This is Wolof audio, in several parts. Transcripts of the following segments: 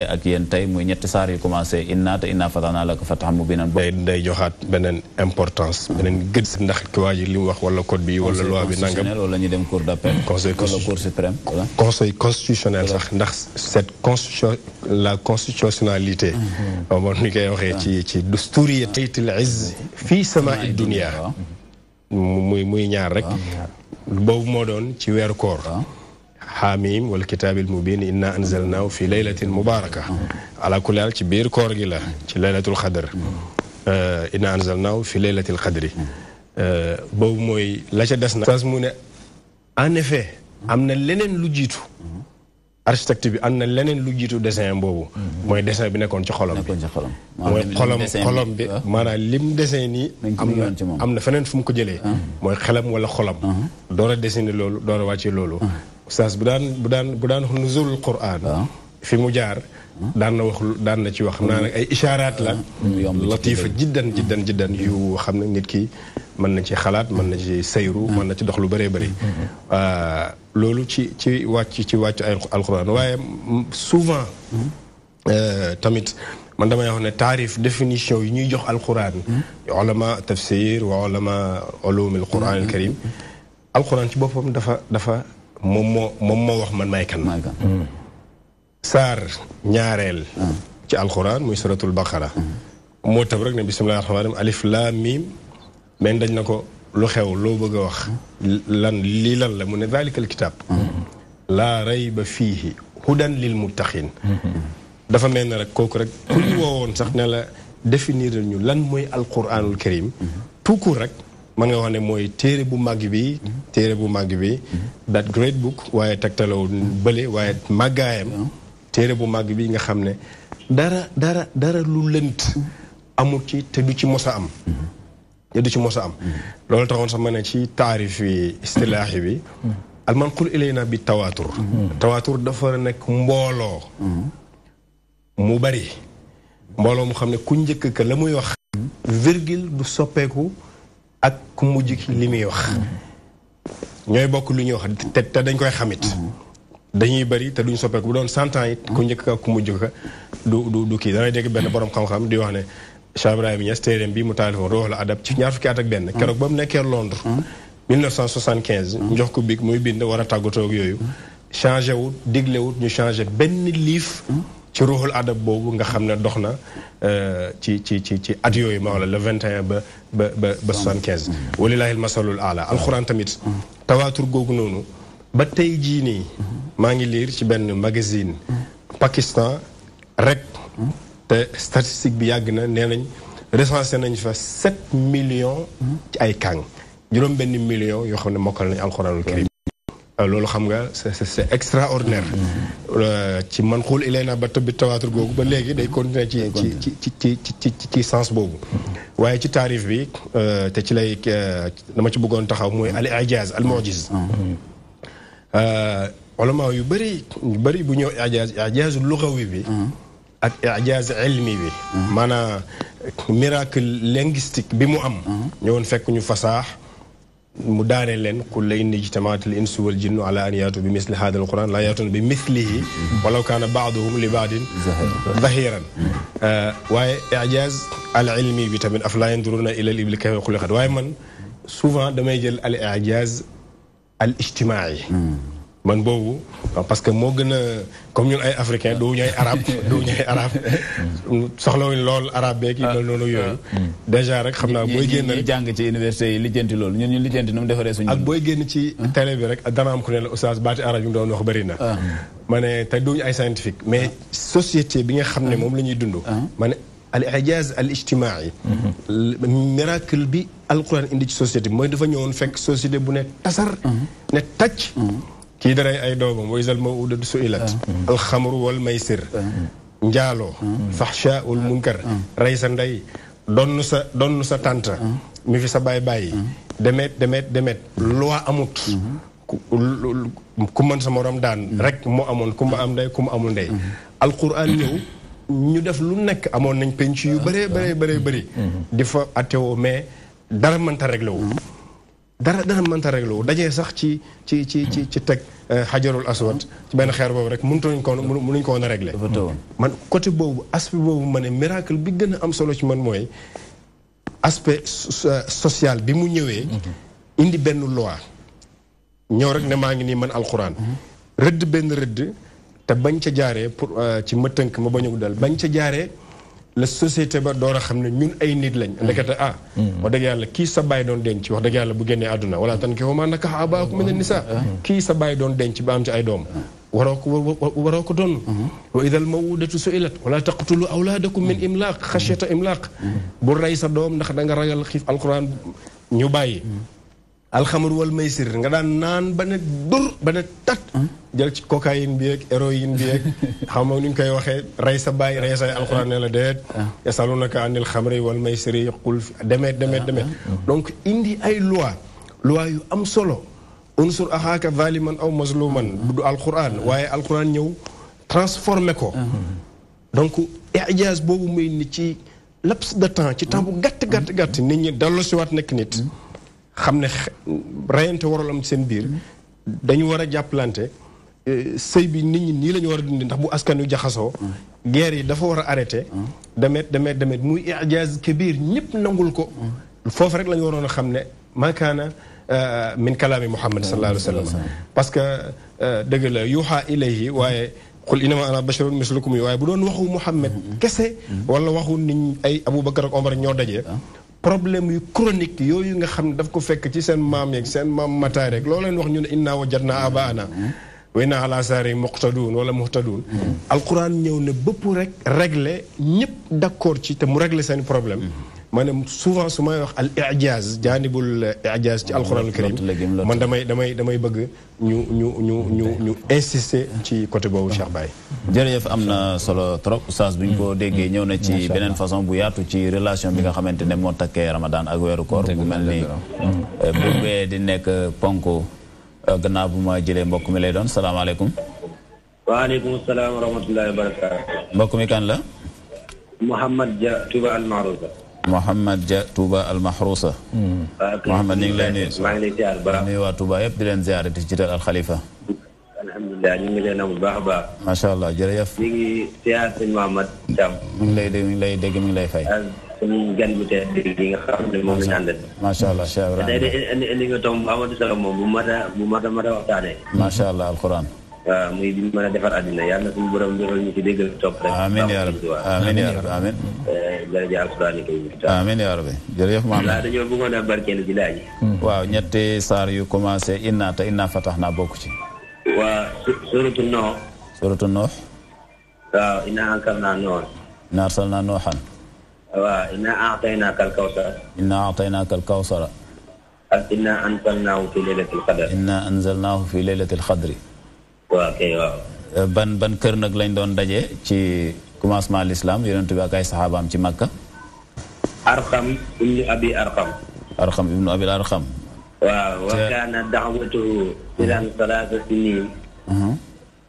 ak yéen tey muy ñetti saar yu commencé inna te inna fatahna laka fathan mubinan day joxaat beneen importance beneen gëdd ndax ki waa ji li mu wax wala code bi wala loi bi nangam wala ñu dem cour d'appel wala cour suprême conseil constitutionnel sax ndax cette la constitutionnalité moom ni koy waxee ci dusturiyatil izz fii samaa'i dunya muy ñaar rek boobu moo doon ci weeru koor حاميم والكتاب المبين إنا أنزلناه في ليلة مباركة على كل حال كبير كورجلا في ليلة القدر إنا أنزلناه في ليلة القدر بو موي لا تدسنا تاسمونا ان effet amna leneen lu jitu architecte bi amna leneen lu jitu dessin bobu moy dessin bi nekkon ci xolam moy xolam bi manam lim dessin ni amna feneen fu mu ko jëlé moy xelam wala xolam doora dessiner lolu doora wacce lolu Oustaz bu daan nuzulul Qur'an fi mu jaar daan na ci wax naa nag ay ishaaraat la latifa jiddan yu xam ne nit ki mën na ci xalaat mën na ci sayru mën na ci dox lu bëree bëri loolu ci wàcc ay alquran waaye souvent tamit man damay wax ne taarif définition yi ñuy jox alquran ulama tafsir wa ulama ulumul Qur'an al karim alquran ci boppam dafa moom moo wax man may kan saar ñaareel ci alxuraan muy suratul baqara moo tab rek ne bismillahir rahmanir rahim alif laam miim mais dañ na ko lu xew loo bëgg a wax lii lan la mu ne zalikal kitaab laa rayba fiihi hudan lil muttaqin dafa mel ne rek kooku rek ku ñu woowoon sax ne la définir ñu lan mooy alquranul karim tout court rek man nga wax ne mooy téere bu màgg bi that great book waaye tegtalawul bële waaye màggaayam téere bu màgg bi nga xam ne dara lu lënt amul ci te du ci mos a am loolu taxoon sax ma ne ci taarif yi istilaahi bi almanqul ilayna bi tawaatur dafa nekk mbooloo mu bari mbooloo mu xam ne ku njëkk ka la muy wax virgule du soppeeku ak ku mujj ki li muy wax ñooy bokk lu ñuy wax te dañ koy xamit dañuy bari te duñ soppeeku bu doon 100 ans it ku njëkk ka ku mujj ka du kii danay dégg benn borom xam-xam di wax ne Cheikh Ibrahima Niass téereem bi mu taalifoon Ruuhul Adab ci ñaar fukki at ak benn keroog ba mu nekkee Londres 1975 ñu jox ko big muy bind war a tàggatoo ak yooyu changé wut digle wut ñu changé benn liif ci Ruuhul Adab boobu nga xam ne dox na ci at yooyu ma wax la le 21 ba 75 walilahi almasalul ala alxuraan tamit tawaatur googu noonu ba tey jii nii maa ngi lire ci benn magazine Pakistan rek te statistique bi yàgg na nee nañ recensé nañ fa 7 millions ci ay kàng juróom benn million yoo xam ne mokkal nañ alxuraanul karim loolu xam nga c'est extraordinaire ci man xuul ilayna ba tëbbi tawaatur googu ba léegi day continuer ci sens boobu waaye ci taarif bi te ci lay dama ci bëggoon taxaw mooy al ijaaz al mu'jiz ulama yu bëri bu ñëw ijaaz lugawi bi ak ijaaz ilmi bi maanaam miracle linguistique bi mu am ñëwoon fekk ñu fasaax mu daane leen kulla in ijtamaatil insu wal jinnu ala an yaatu bi misli hada alquran la yaatuna bi mislihi walaw kaana baaduhum li baadin zahiran waaye ijaaz al ilmi bi tamit afala yanduruna ila al ibli kayfa xuliqat waaye man souvent damay jël al ijaaz al ijtimaai man boobu parce que moo gën a comme ñun ay africain duñu ay arab soxlawuñ lool arabe beeg yi mel noonu yooyu déjà rek xam naa booy génn rek jàng ci université yi lijjanti loolu ñun ñu lijjanti nu mu defaree suñu ak booy génn ci télé bi rek dana am ku ne la oustaz baati arab yi mu doon wax bëri na ma ne te duñu ay scientifique mais société bi nga xam ne moom la ñuy dund ma ne al ijaaz al ijtimaai miracle bi alquran indi ci société bi mooy dafa ñëwoon fekk société bu ne tasar ne tàcc kii daray ay doomam wa isal mawudatu suilat alxamru wal maysir njaaloo faxsha wal munkar rey sa ndey donn sa tànta mi fi sa baay demet loi amut ku mën sa morom daan rek moo amoon ku ma am ndey ku ma amul ndey alquran ñëw ñu def lu nekk amoon nañ penc yu bëree bëri di fa attewoo mais dara mënta réglé wu dara mënta réglé wu dajee sax ci teg xajarul aswad ci benn xeer boobu rek mënuñ ko woon a réglé. man côté boobu aspect boobu ma ne miracle bi gën a am solo ci man mooy aspect social bi mu ñëwee. indi benn loi ñëw rek ne maa ngi nii man alxuraan. rëdd benn rëdd te bañ ca jaaree pour ci ma tënk ma bañ a guddal bañ ca jaaree. la société ba door a xam ne ñun ay nit lañ. ndekete wax dëgg yàlla kii sa baay doon denc wax dëgg yàlla bu génnee àdduna wala tan ki maa nakaxa abaakum mina nisaa kii sa baay doon denc ba am ci ay doom. waroo ko doon. wa idal mawudatu su'ilat wala taqtulu awlaadakum min imlaaq xashyata imlaaq. bu rey sa doom ndax da nga ragal xiif alquran ñu bàyyi. alxamr wal maysir nga daan naan ba ne dur ba ne tat. jël ci cocaïne bi ak héroïne bi ak xam nga nu ñu koy waxee rey sa baay rey say alxuraan ne la déet. yasalunaka anil xamri wal maysiri qul demet. donc indi ay loi yu am solo. unsur axaaka zaliman aw mazluman du alxuraan waaye alxuraan ñëw transformé ko. donc ijaaz boobu muy ni ci laps de temps ci temps bu gàtt nit ñi delloo si waat nekk nit. xam ne reyante warul am seen biir dañu war a jàppalante sëy bi nit ñi nii la ñu war a dundi ndax bu askan wi jaxasoo guerre yi dafa war a arrêté demet muy ijaaz kabir ñëpp nangul ko foofu rek la ñu waroon a xam ne maakaana min kalaami Muhammad sallallahu alayhi wa sallam parce que dëgg la yuuxa ilayhi waaye qul innama ana basharun mislukum yi waaye bu doon waxu Muhammad kese wala waxu nit ay Aboubacar ak Omar ñoo dajee problème yu chronique yooyu nga xam ne daf ko fekk ci seen maam yeeg seen maam mataay rek loo leen wax ñu ne inna wajadna abaana wa inna ala saari muqtadun wala muhtadun alquran ñëw ne bëpp rek régler ñëpp d'accord ci te mu régler seen problème maanaam souvent su may wax al i'jaz jaanibul i'jaz ci alquranul karim man damay bëgg ñu insister ci côté boobu Cheikh Baye. jërëjëf am na solo trop oustaz bu ñu ko déggee ñëw na ci beneen façon bu yaatu ci relation bi nga xamante ne moo takkee Ramadan ak weeru koor bu mel ni bu bee di nekk ponk gannaaw bu ma jëlee mbokk mi lay doon salaamaaleykum. waaleykum salaam wa rahmatullahi wa barakaatu. mbokk mi kan la. Mouhamad Dia Touba Al Mahrousa. Mouhamad Dia Touba Al Mahrousa. Mouhamad ñu ngi lay nuyu. maa ngi lay ziar ba. nuyu waa Touba yëpp di leen ziar di ci jiital Al Khalifa. alhamdulilah ñu ngi leen amul baax a baax. macha allah jërëjëf. ñu ngi ziar sëñ Mouhamad Thiam. mi ngi lay dégg mi ngi lay fay. ak suñu gan bu tee yi nga xam ne moom la ñu àndal. macha allah Cheikh Ibrahima. tey indi nga tomb bu amatu solo moom bu mat a waxtaanee. macha allah alquran. waaw muy bi mën a defar àddina yàlla suñu borom defal ñu ci déggal topp rek. amiin yaa rabbi amiin yaa rabbi amiin. jërëjëf alquran yi kay. amiin yaa rabbi jërëjëf Mohamed. waaw dañoo bëggoon a barkeelu ci laaj yi. waaw ñetti saar yu commencé inna te inna fatahnaa bokk ci. waa suratu Nooh. suratu Nooh. waaw inna anzalnaa Nooh. inna arsalnaa Noohan. waaw inna a'taynaaka al-kawsar. inna a'taynaaka al-kawsar. ak inna anzalnaahu fi laylatil qadr. inna anzalnaahu fi laylatil qadri. waaw kay waaw. ban kër nag lañ doon daje ci commencement l'islam yonent bi ak ay saxaabaam ci Makka. Arqam ibnu Abi Arqam. Arqam ibnu Abi Arqam. waaw wa kaana da'watuhu ilan salaasa siniin.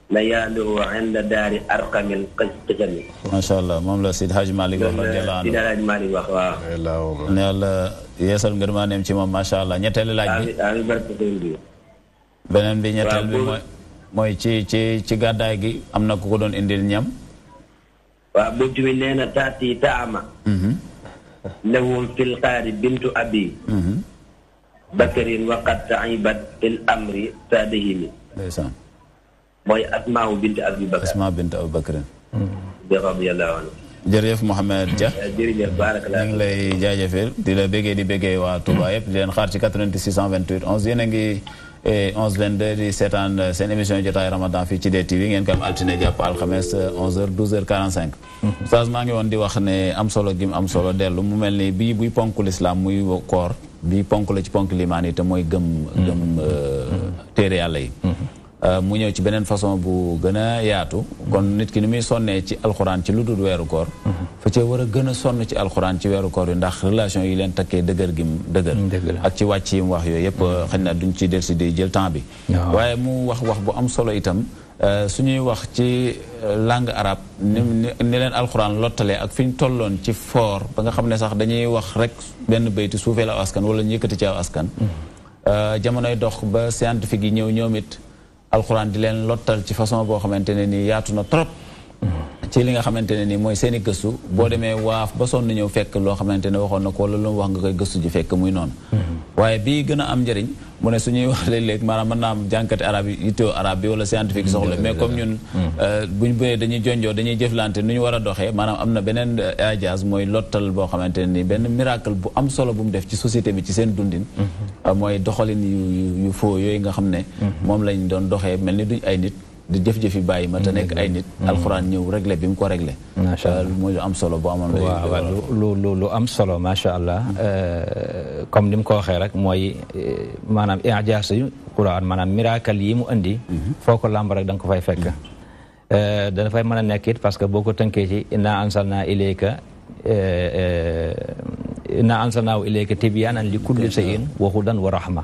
layaaluhu inda daari Arqamil qisami. macha allah moom la Seydi Hadji Malick wax radiyallahu anhu. Seydi Hadji Malick wax waaw. ne yàlla yeesal ngërmaaneem ci moom macha allah ñetteelu laaj bi. amiin barke sëñ bi. beneen bi ñetteel bi mooy ci gàddaay gi am na ku ko doon indil ñam. waaw boobu tamit nee na taati taama. lahum fil xaari bintu abi. bakarin waqat taibat fil amri sadihimi. ndeysaan. mooy asmaaw bintu abi bakar. asmaa bintu abi bakarin. radiyallahu anhu. jërëjëf Mouhamed Dia. jërëjëf barakallah. ñu ngi lay jaajëfal di la béggee waa Touba yëpp di leen xaar ci 88 628 11 yéen a ngi 11-22 di seetaan seen émission jotaay Ramadan fii ci DTV ngeen ko am altine jàpp alxames 11h 12h45. Oustaz maa ngi woon di wax ne am solo gi mu am solo dellu mu mel ni bii buy ponk lislaam muy koor bii ponk la ci ponk limaan yi te mooy gëm téere yàlla yi. mu ñëw ci beneen façon bu gën a yaatu kon nit ki ni muy sonnee ci alxuraan ci lu dul weeru koor fa cee war a gën a sonn ci alxuraan ci weeru koor yi ndax relation yi leen takkee dëgër gi dëgër ak ci wàcc yi mu wax yooyu yëpp xëy na duñ ci delsi di jël temps bi waaye mu wax bu am solo itam suñuy wax ci langue arabe ni leen alxuraan lottalee ak fi ñu tolloon ci foor ba nga xam ne sax dañuy wax rek benn bayti suufee la aw askan wala ñu yëkkati ci aw askan jamonoy dox ba scientifique yi ñëw ñoom it alxuraan di leen lottal ci façon boo xamante ne nii yaatu na trop ci li nga xamante ne nii mooy seen i gëstu boo demee waaf ba sonn ñëw fekk loo xamante ne waxoon na ko wala lu mu wax nga koy gëstu ji fekk muy noonu waaye bii gën a am njëriñ mu ne suñuy wax léeg-léeg maanaam mën naa am jànkati arab yi yittewoo arab bi wala scientifique yi soxla mais comme ñun buñ bëree dañuy jonjoo dañuy jëflante nu ñu war a doxee maanaam am na beneen ijaaz mooy lottal boo xamante ne nii benn miracle bu am solo bu mu def ci société bi ci seen dundin mooy doxalin yu foo yooyu nga xam ne moom lañ doon doxee mel ni duñ ay nit di jëf-jëfi bàyyi ma te nekk ay nit alxuraan ñëw réglé bi mu ko réglé muy lu am solo bu amoon waaw lu am solo macha allah comme ni mu ko waxee rek mooy maanaam ijaas yu Quraan maanaam miracle yi mu indi foo ko làmb rek da nga ko fay fekk dafay mën a nekk it parce que boo ko tënkee ci inna ansalnaahu ilayka tibyaanan li kulli shay'in wa hudan wa rahma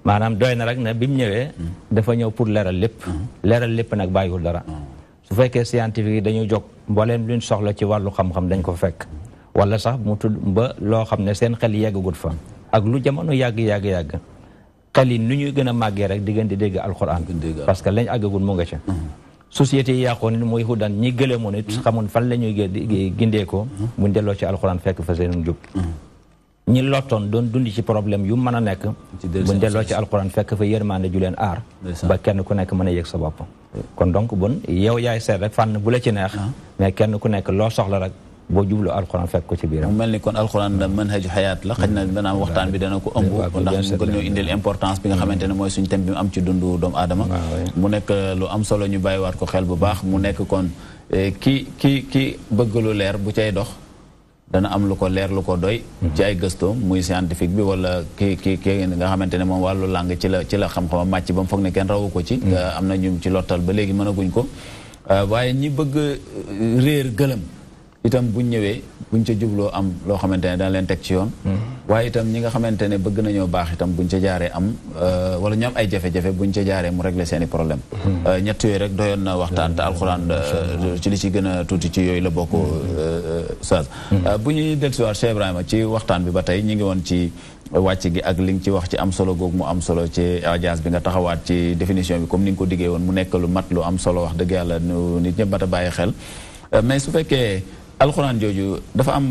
maanaam doy na rek ne bi mu ñëwee dafa ñëw pour leeral lépp nag bàyyiwul dara su fekkee scientifique yi dañuy jóg mbooleem luñ soxla ci wàllu xam-xam dañ ko fekk wala sax mu tudd ba loo xam ne seen xel yeggagut fa ak lu jamono yàgg xel yi nu ñuy gën a màggee rek di gën di dégg alxuraan parce que lañ àggagul mu nga ca société yi yàqoon nit mooy xudan ñi gëlemoon it xamul fan la ñuy gindee ko buñ delloo ci alxuraan fekk fa seen jub ñi lottoon doon dundi ci problème yu mën a nekk buñ delloo ci alxuraan fekk fa yërmande ju leen aar ba kenn ku nekk mën a yëg sa bopp kon donc bon yow yaay seet rek fànn bu la ci neex mais kenn ku nekk loo soxla rek boo jublu alxuraan fekk ko ci biiram mu mel ni kon alxuraan manhaju xayaat la xëy na maanaam waxtaan bi dana ko ëmb ndax mu gën ñoo indil importance bi nga xamante ne mooy suñu thème bi mu am ci dundu doomu aadama mu nekk lu am solo ñu bàyyiwaat ko xel bu baax mu nekk kon ki bëgg lu leer bu cay dox dana am lu ko leer lu ko doy ci ay gëstoom muy scientifique bi wala ki nga xamante ne moom wàllu langue ci la xam-xamam màcc ba mu foog ne kenn rawu ko ci am na ñu ci lottal ba léegi mënaguñ ko waaye ñi bëgg réer gëlëm itam buñ ñëwee buñ ca jubloo am loo xamante ne dana leen teg ci yoon waaye itam ñi nga xamante ne bëgg nañoo baax itam buñ ca jaaree am wala ñu am ay jafe-jafe buñ ca jaaree mu régler seeni problème ñett yooyu rek doyoon na waxtaan te alxuraan ci li ci gën a tuuti ci yooyu la bokk Oustaz bu ñuy dellusiwaat Cheikh Ibrahima ci waxtaan bi ba tey ñu ngi woon ci wàcc gi ak li nga ci wax ci am solo googu mu am solo ci ijaaz bi nga taxawaat ci définition bi comme ni nga ko diggee woon mu nekk lu mat lu am solo wax dëgg yàlla nit ñëpp mat a bàyyi xel mais su fekkee alxuraan jooju dafa am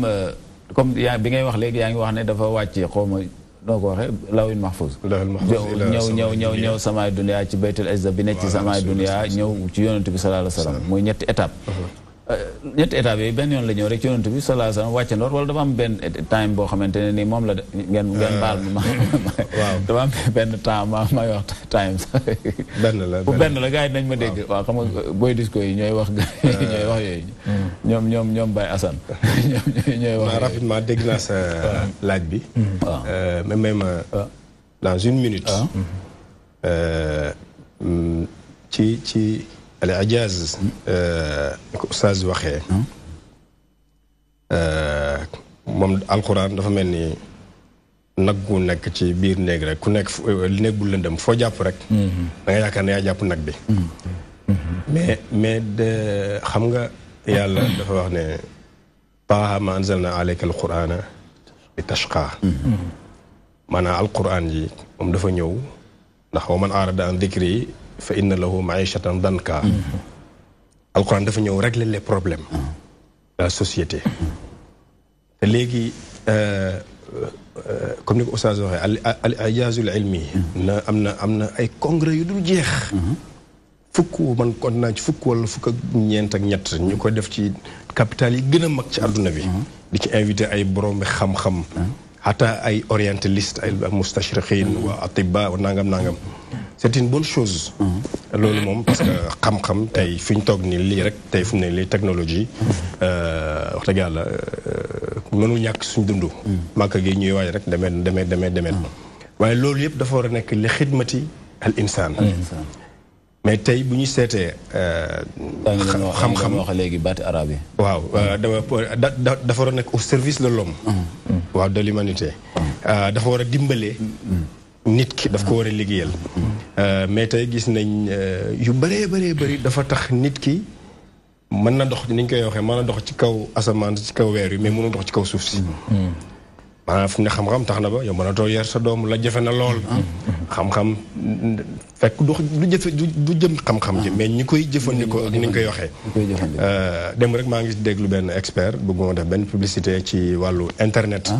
comme bi ngay wax léegi yaa ngi wax ne dafa wàcc xaw ma noo ko waxee lawin mahfuz ñëw samaay dunya ci baytul izza bi nekk ci samaay dunya ñëw ci yonent bi sallallahu alayhi wa sallam muy ñetti étape yooyu benn yoon la ñëw rek ci yonent bi sallallahu alayhi wa sallam wàcce ndoor wala dafa am benn time boo xamante ne nii moom la ngeen baal ma waaw dafa am benn temps may wax time sax benn la gars yi nañ ma dégg waaw xam nga booy disco yi ñooy wax yooyu ñoom Baye Assane ñooy wax rapidement dégg naa sa laaj bi même dans une minute ci al ijaaz ni ko Oustaz waxee moom alxuraan dafa mel ni nag gu nekk ci biir néeg rek ku nekk néeg bu lëndëm foo jàpp rek da nga yaakaar ne yaa jàpp nag bi mais xam nga yàlla dafa wax ne taaha ma anzalna alayka alqurana li tashqa maanaam alquran yi moom dafa ñëw ndax wa man aarada an dikri fa inna lahu maishatan danka alquran dafa ñëw régler les problèmes de la société te léegi comme ni ko Oustaz waxee al ijaazul ilmi na am na ay congrès yu dul jeex fukk man kon naa ci fukk wala fukk ak ñeent ak ñett ñu ko def ci capital yi gën a mag ci àdduna bi di ci invité ay borom bi xam-xam xataa ay orientaliste ay mustashriqin wa atiba wa nangam c'est une bonne chose loolu moom parce que xam-xam tey fi ñu toog nii lii rek tey fu mu ne lii technologie wax dëgg yàlla mënul ñàkk suñ dund màkk gi ñuy waaj rek demee waaye loolu yëpp dafa war a nekk li xidmati al insaan mais tey bu ñu seetee xam-xam wax léegi baati arabe yi waaw dafa war a nekk au service de l'homme waaw de l'humanité dafa war a dimbalee nit ki daf ko war a liggéeyal mais tey gis nañ yu bëree bëri dafa tax nit ki mën na dox ni ñu koy waxee mën na dox ci kaw asamaan ci kaw weer yi mais mënul dox ci kaw suuf si maanaam fu ne xam-xam tax na ba yow mën a too yar sa doom la jafe na lool xam-xam fekk du jëm xam-xam ji mais ñi koy jëfandikoo ak ni ñu koy waxee dem rek maa ngi déglu benn expert bëgguma def benn publicité ci wàllu internet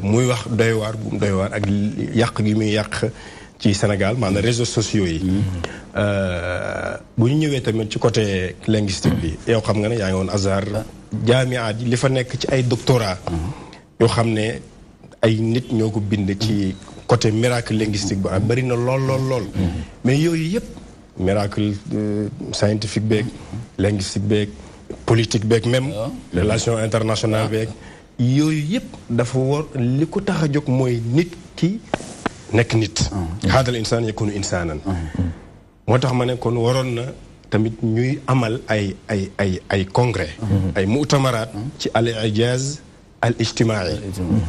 muy wax doy waar ak yàq gi muy yàq ci Sénégal maanaam réseaux sociaux yi bu ñu ñëwee tamit ci côté linguistique bi yow xam nga ne yaa ngi woon Azhar jaamiaat yi li fa nekk ci ay doctorat yoo xam ne ay nit ñoo ko bind ci côté miracle linguistique bu am bëri na lool mais yooyu yëpp miracle scientifique beeg linguistique beeg politique beeg même relation internationale beeg yooyu yëpp dafa war li ko tax a jóg mooy nit ki nekk nit haadal insaan yakunu insaanan moo tax ma ne kon waroon na tamit ñuy amal ay congrès ay mu'tamaraat ci al ijaz al ijtimaai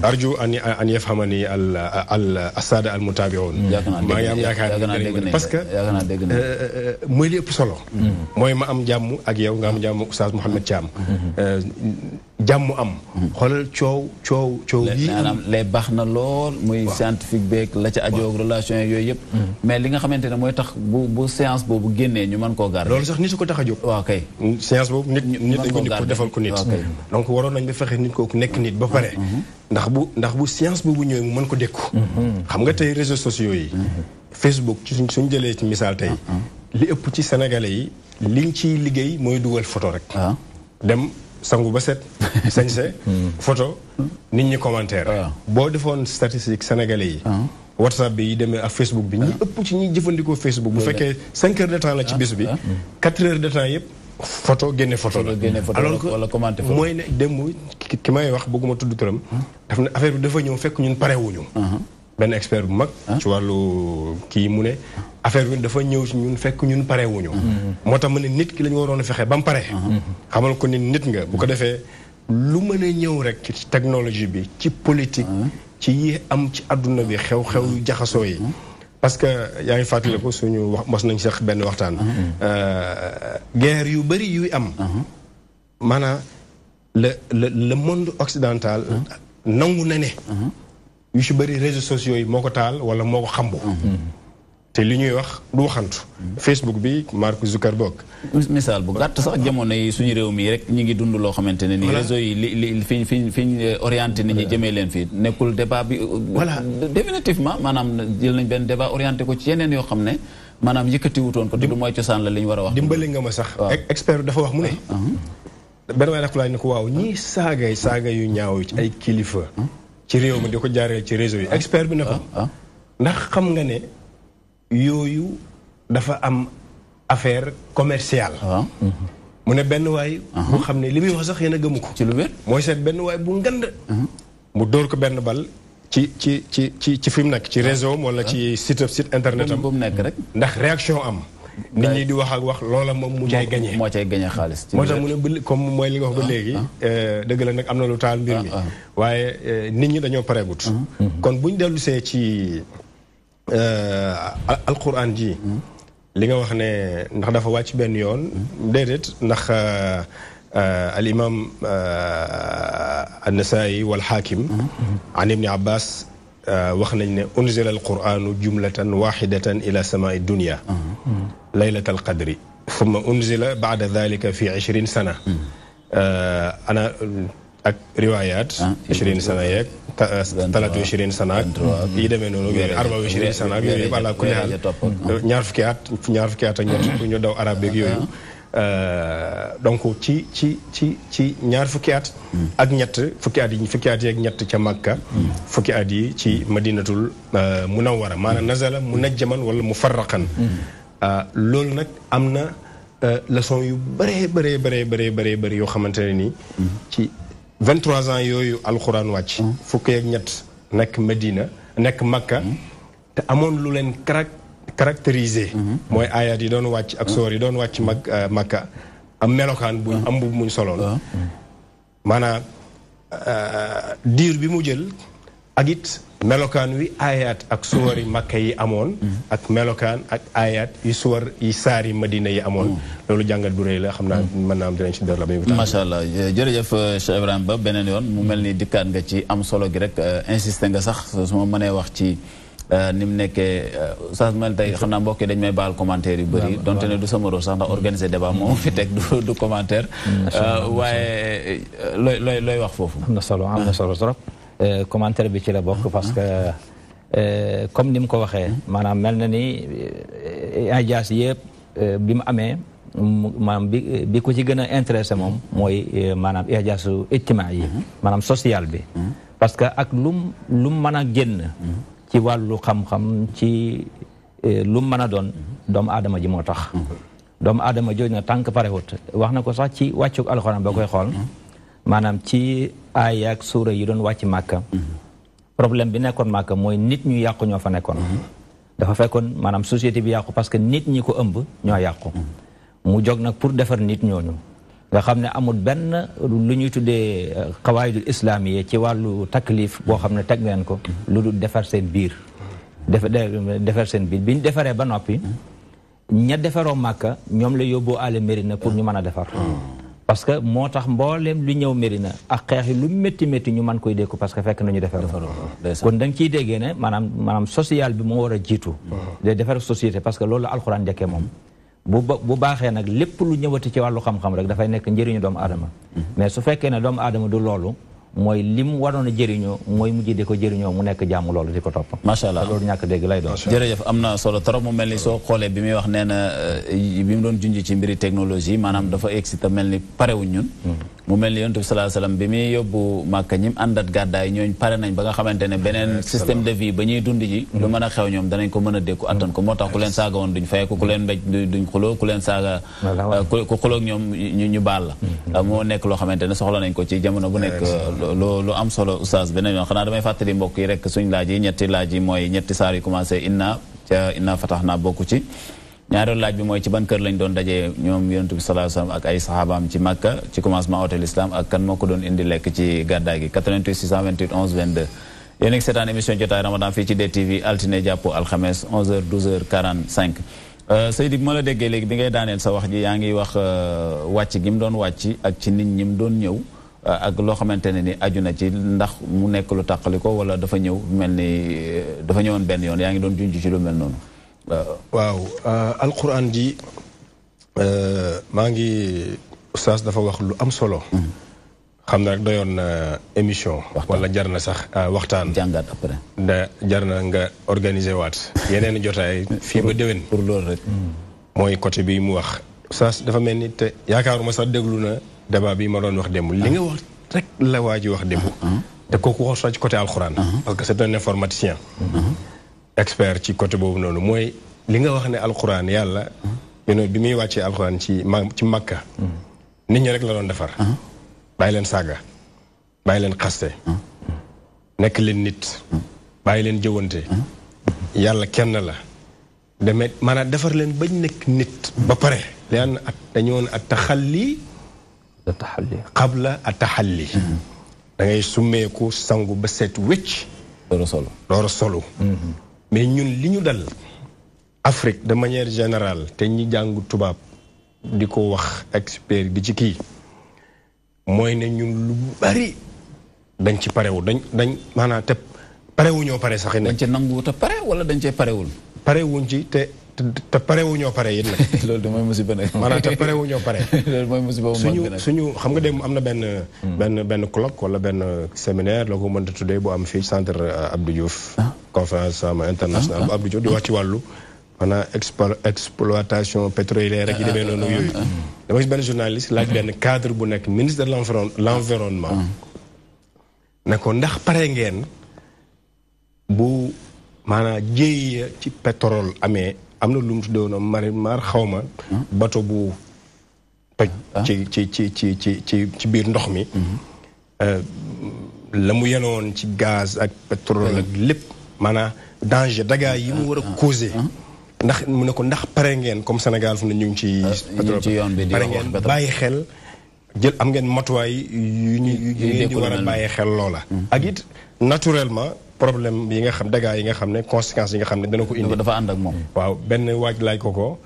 arju an yafhamani al assaada al mutaabi'uun maa ngi am yaakaar parce que mooy li ëpp solo mooy ma am jàmm ak yow nga am jàmm ak Oustaz Mouhamed Thiam jàmm am xoolal coow yi lay baax na lool muy scientifique beeg la ca ajoog relation yooyu yëpp mais li nga xamante ne mooy tax bu séance boobu génnee ñu mën koo gar loolu sax nit ko tax a jóg waaw kay séance boobu nit dañ ko nit ko defal ko nit donc waroon nañ ba fexe nit kooku nekk nit ba pare ndax bu séance boobu ñëwee mu mën ko dékku xam nga tey réseaux sociaux yi Facebook ci suñ jëlee ci misaal tey li ëpp ci sénégalais yi liñ ciy liggéey mooy dugal photo rek dem sangu ba set sañse photo nit ñi commentaire boo defoon statistique sénégalais yi WhatsApp bi yi demee ak Facebook bi ñi ëpp ci ñi jëfandikoo Facebook bu fekkee 5 heures de temps la ci bis bi 4 heures de temps yëpp photo génne photo la alors que mooy ne démb ki may wax bëgguma tudd turam daf ne affaire bi dafa ñëw fekk ñun parewuñu benn expert bu mag ci wàllu kii mu ne affaire bi dafa ñëw ci ñun fekk ñun parewuñu moo tax ma ne nit ki la ñu waroon a fexe ba mu pare xamal ko nit nga bu ko defee lu mën a ñëw rek ci technologie bi ci politique ci yi am ci àdduna bi xew-xew yu jaxasoo yi parce que yaa ngi fàttali ko suñu wax mos nañ sax benn waxtaan guerre yu bëri yuy am maanaam le monde occidental nangu na ne yu ci bëri réseaux sociaux yi moo ko taal wala moo ko xambu te li ñuy wax du waxantu Facebook bi Mark Zuckerberg misaal bu gàtt sax jamono yi suñu réew mi rek ñi ngi dund loo xamante ne ni réseau yi li fi ñu orienté nit ñi jëmee leen fii nekkul débat bi voilà définitivement maanaam jël nañ benn débat orienté ko ci yeneen yoo xam ne maanaam yëkkati wutoon ko te du mooy cosaan la li ñu war a wax dimbali nga ma sax expert dafa wax mu ne benn waay daf laaj ne ko waaw ñii saaga yu ñaaw ci ay kilifa ci réew mi di ko jaaree ci réseau yi expert bi ne ko ndax xam nga ne yooyu dafa am affaire commerciale mu ne benn waay bu xam ne li muy wax sax yéen a gëmu ko ci lu wér mooy seet benn waay bu ngand mu dóor ko benn bal ci fi mu nekk ci réseau am wala ci site internet am bu mu nekk rek ndax réaction am nit ñi di wax ak wax loola moom mu cay gañee moo cay gañee xaalis moo tax mu ne comme mooy li nga wax ba léegi dëgg la nag am na lu taal mbir mi waaye nit ñi dañoo pareegut kon buñ dellusee ci alquran ji li nga wax ne ndax dafa wàcc benn yoon déedéet ndax al imam an-Nasaa'i wal Haakim an ibni Abbas wax nañ ne unzila al quranu jumlatan waxidatan ila samai dunia laylat al qadri thumma unzila baada dalika fi 20 sana ana ak riwaayaat 20 sana yeeg 23 sana ak yi demee noonu yooyu 24 sana ak yooyu yëpp àla kulli haal ñaar fukki at ak ñett ñu daw arab beeg yooyu donc ci ñaar fukki at ak ñett fukki at yeeg ñett ca Makka fukki at yi ci Madinatul Munawwara maanaam nazala munajjaman wala mufarraqan loolu nag am na leçon yu bëree yoo xamante ne nii ci 23 ans yooyu alxuraan wàcc fukki ak ñett nekk Medina nekk Makka te amoon lu leen caractérisé mooy aayaat yi doon wàcc ak soor yi doon wàcc Makka am melokaan bu am bu muñ soloon maanaam diir bi mu jël ak it melokaan wi aayaat ak suwar yi Makka yi amoon ak melokaan ak aayaat yu suwar yi saari Madina yi amoon loolu jàngat bu rëy la xam naa mën naa am dinañ ci dër la ba macha allah jërëjëf Cheikh Ibrahima Ba beneen yoon mu mel ni dikkaat nga ci am solo gi rek insisté nga sax su ma mënee wax ci ni mu nekkee oustaz mel tey xam naa mbokk yi dañ may baal commentaire yu bëri donte ne du sama rôle sax ndax organiser débat moom fi teg du commentaire waaye looy wax foofu am na solo trop commentaire bi ci la bokk parce que comme ni mu ko waxee maanaam mel na ni Ijaaz yëpp bi mu amee maanaam bi ko ci gën a intéressé moom mooy maanaam Ijaazu ijtimaa yi maanaam social bi parce que ak lu mën a génn ci wàllu xam-xam ci lu mën a doon doomu aadama ji moo tax doomu aadama jooju na tànk parewut wax na ko sax ci wàccuk alxuraan ba koy xool maanaam ci aaya ak suura yi doon wàcc màkka problème bi nekkoon màkka mooy nit ñu yàqu ñoo fa nekkoon dafa fekkoon maanaam société bi yàqu parce que nit ñi ko ëmb ñoo yàqu mu jóg nag pour defar nit ñooñu nga xam ne amul benn lu ñuy tuddee xawaayidul islaamiya ci wàllu taklif boo xam ne teg ngeen ko lu dul defar seen biir defar seen biir bi ñu defaree ba noppi ña defaroo màkka ñoom la yóbboo àll Mérina pour ñu mën a defar parce que moo tax mbooleem lu ñëw Mérina ak xeex yi lu métti métti ñu mën koy dékku parce que fekk nañu defar kon da nga ciy déggee ne maanaam social bi moo war a jiitu de defar société parce que loolu la alxuraan njëkkee moom bu baaxee nag lépp lu ñëwati ci wàllu xam-xam rek dafay nekk njëriñu doomu aadama mais su fekkee ne doomu aadama du loolu mooy lim waroon a jëriñoo mooy mujj di ko jëriñoo mu nekk jàmm loolu di ko topp macha allah loolu ñàkk dégg lay doon jërëjëf am na solo trop mu mel ni soo xoolee bi muy wax nee na bi mu doon junj ci mbiri technologie maanaam dafa excité mel ni parewuñ ñun mu mel ni yonent bi sallallahu alayhi wasallam bi muy yóbbu Màkka ñim àndat gàddaay ñooñ pare nañ ba nga xamante ne beneen système de vie ba ñuy dund ji lu mën a xew ñoom danañ ko mën a dékku attan ko moo tax ku leen saaga woon duñ fay ku leen mbéj duñ xuloo ku leen saaga ku xuloo ak ñoom ñu baal la moo nekk loo xamante ne soxla nañ ko ci jamono bu nekk lu am solo oustaz beneen yoon xanaa damay fàttali mbokk yi rek suñ laaj yi ñetti laaj yi mooy ñetti saar yu commencé inna fatahnaa bokku ci ñaareelu laaj bi mooy ci ban kër lañ doon dajee ñoom yonent bi sallallahu alayhi wasallam ak ay saxaabaam ci Makka ci commencement hôtel Islam ak kan moo ko doon indi lekk ci gàddaay gi 88 628 11 22 yéen a ngi seetaan émission jotaay Ramadan fii ci DTV altine jàpp alxames 11h 12h45 Seydi bi ma la déggee léegi bi ngay daaneel sa wax ji yaa ngi wax wàcc gi mu doon wàcc ak ci nit ñi mu doon ñëw ak loo xamante ne ni aju na ci ndax mu nekk lu tàqali ko wala dafa ñëw mel ni dafa ñëwoon benn yoon yaa ngi doon junj ci lu mel noonu waaw alquran ji maa ngi oustaz dafa wax lu am solo xam na rek doyoon na émission wala jar na sax waxtaan jàngat après da jar na nga organiser waat yeneen jotaay fii ba déwén pour loolu rek mooy côté bi mu wax oustaz dafa mel ni te yaakaaruma sax déglu na débat bi ma doon wax démb li nga wax rek la waa ji wax démb te kooku wax sax ci côté alquran parce que c'est un informaticien expert ci côté boobu noonu mooy li nga wax ne alquran yàlla bi muy wàccee alquran ci Makka nit ñi rek la doon defar bàyyi leen saaga bàyyi leen xaste nekk leen nit bàyyi leen jëwante yàlla kenn la demee maanaam defar leen bañ nekk nit ba pare leen at dañu woon at taxalli qabla at taxalli da ngay summeeku sangu ba set wécc door a solo mais ñun li ñu dal Afrique de manière générale te ñi jàng tubaab di ko wax expert di ci kii mooy ne ñun lu bari dañ ci parewu dañ maanaam te parewuñoo pare sax dañ ci nangu te pare wala dañ cee parewul parewuñ ci te parewuñoo pare it nag loolu de mooy musiba nag maanaam te parewuñoo pare loolu mooy musiba suñu xam nga dem am na benn colloque wala benn séminaire la ko mën a tuddee bu am fii centre Abdou Diouf conférence internationale bu Abdou Diouf di wax ci wàllu maanaam exploitation pétrolière rek yi demee noonu yooyu dama gis benn journaliste laaj benn cadre bu nekk ministre de l'environnement ne ko ndax pare ngeen bu maanaam jéey ci pétrole amee am na lu mu tuddee woon mar xawma bato bu toj ci biir ndox mi la mu yenoon ci gaz ak pétrole ak lépp maanaam danger dégâts yi mu war a causé ndax mu ne ko ndax pare ngeen comme Sénégal fu ne ñu ngi ci pétrole pare ngeen bàyyi xel jël am ngeen matuwaay yu ngeen di war a bàyyi xel loola ak it naturellement problème yi nga xam dégâts yi nga xam ne conséquences yi nga xam ne dana ko indi dafa ànd ak moom waaw benn waaj laaj ko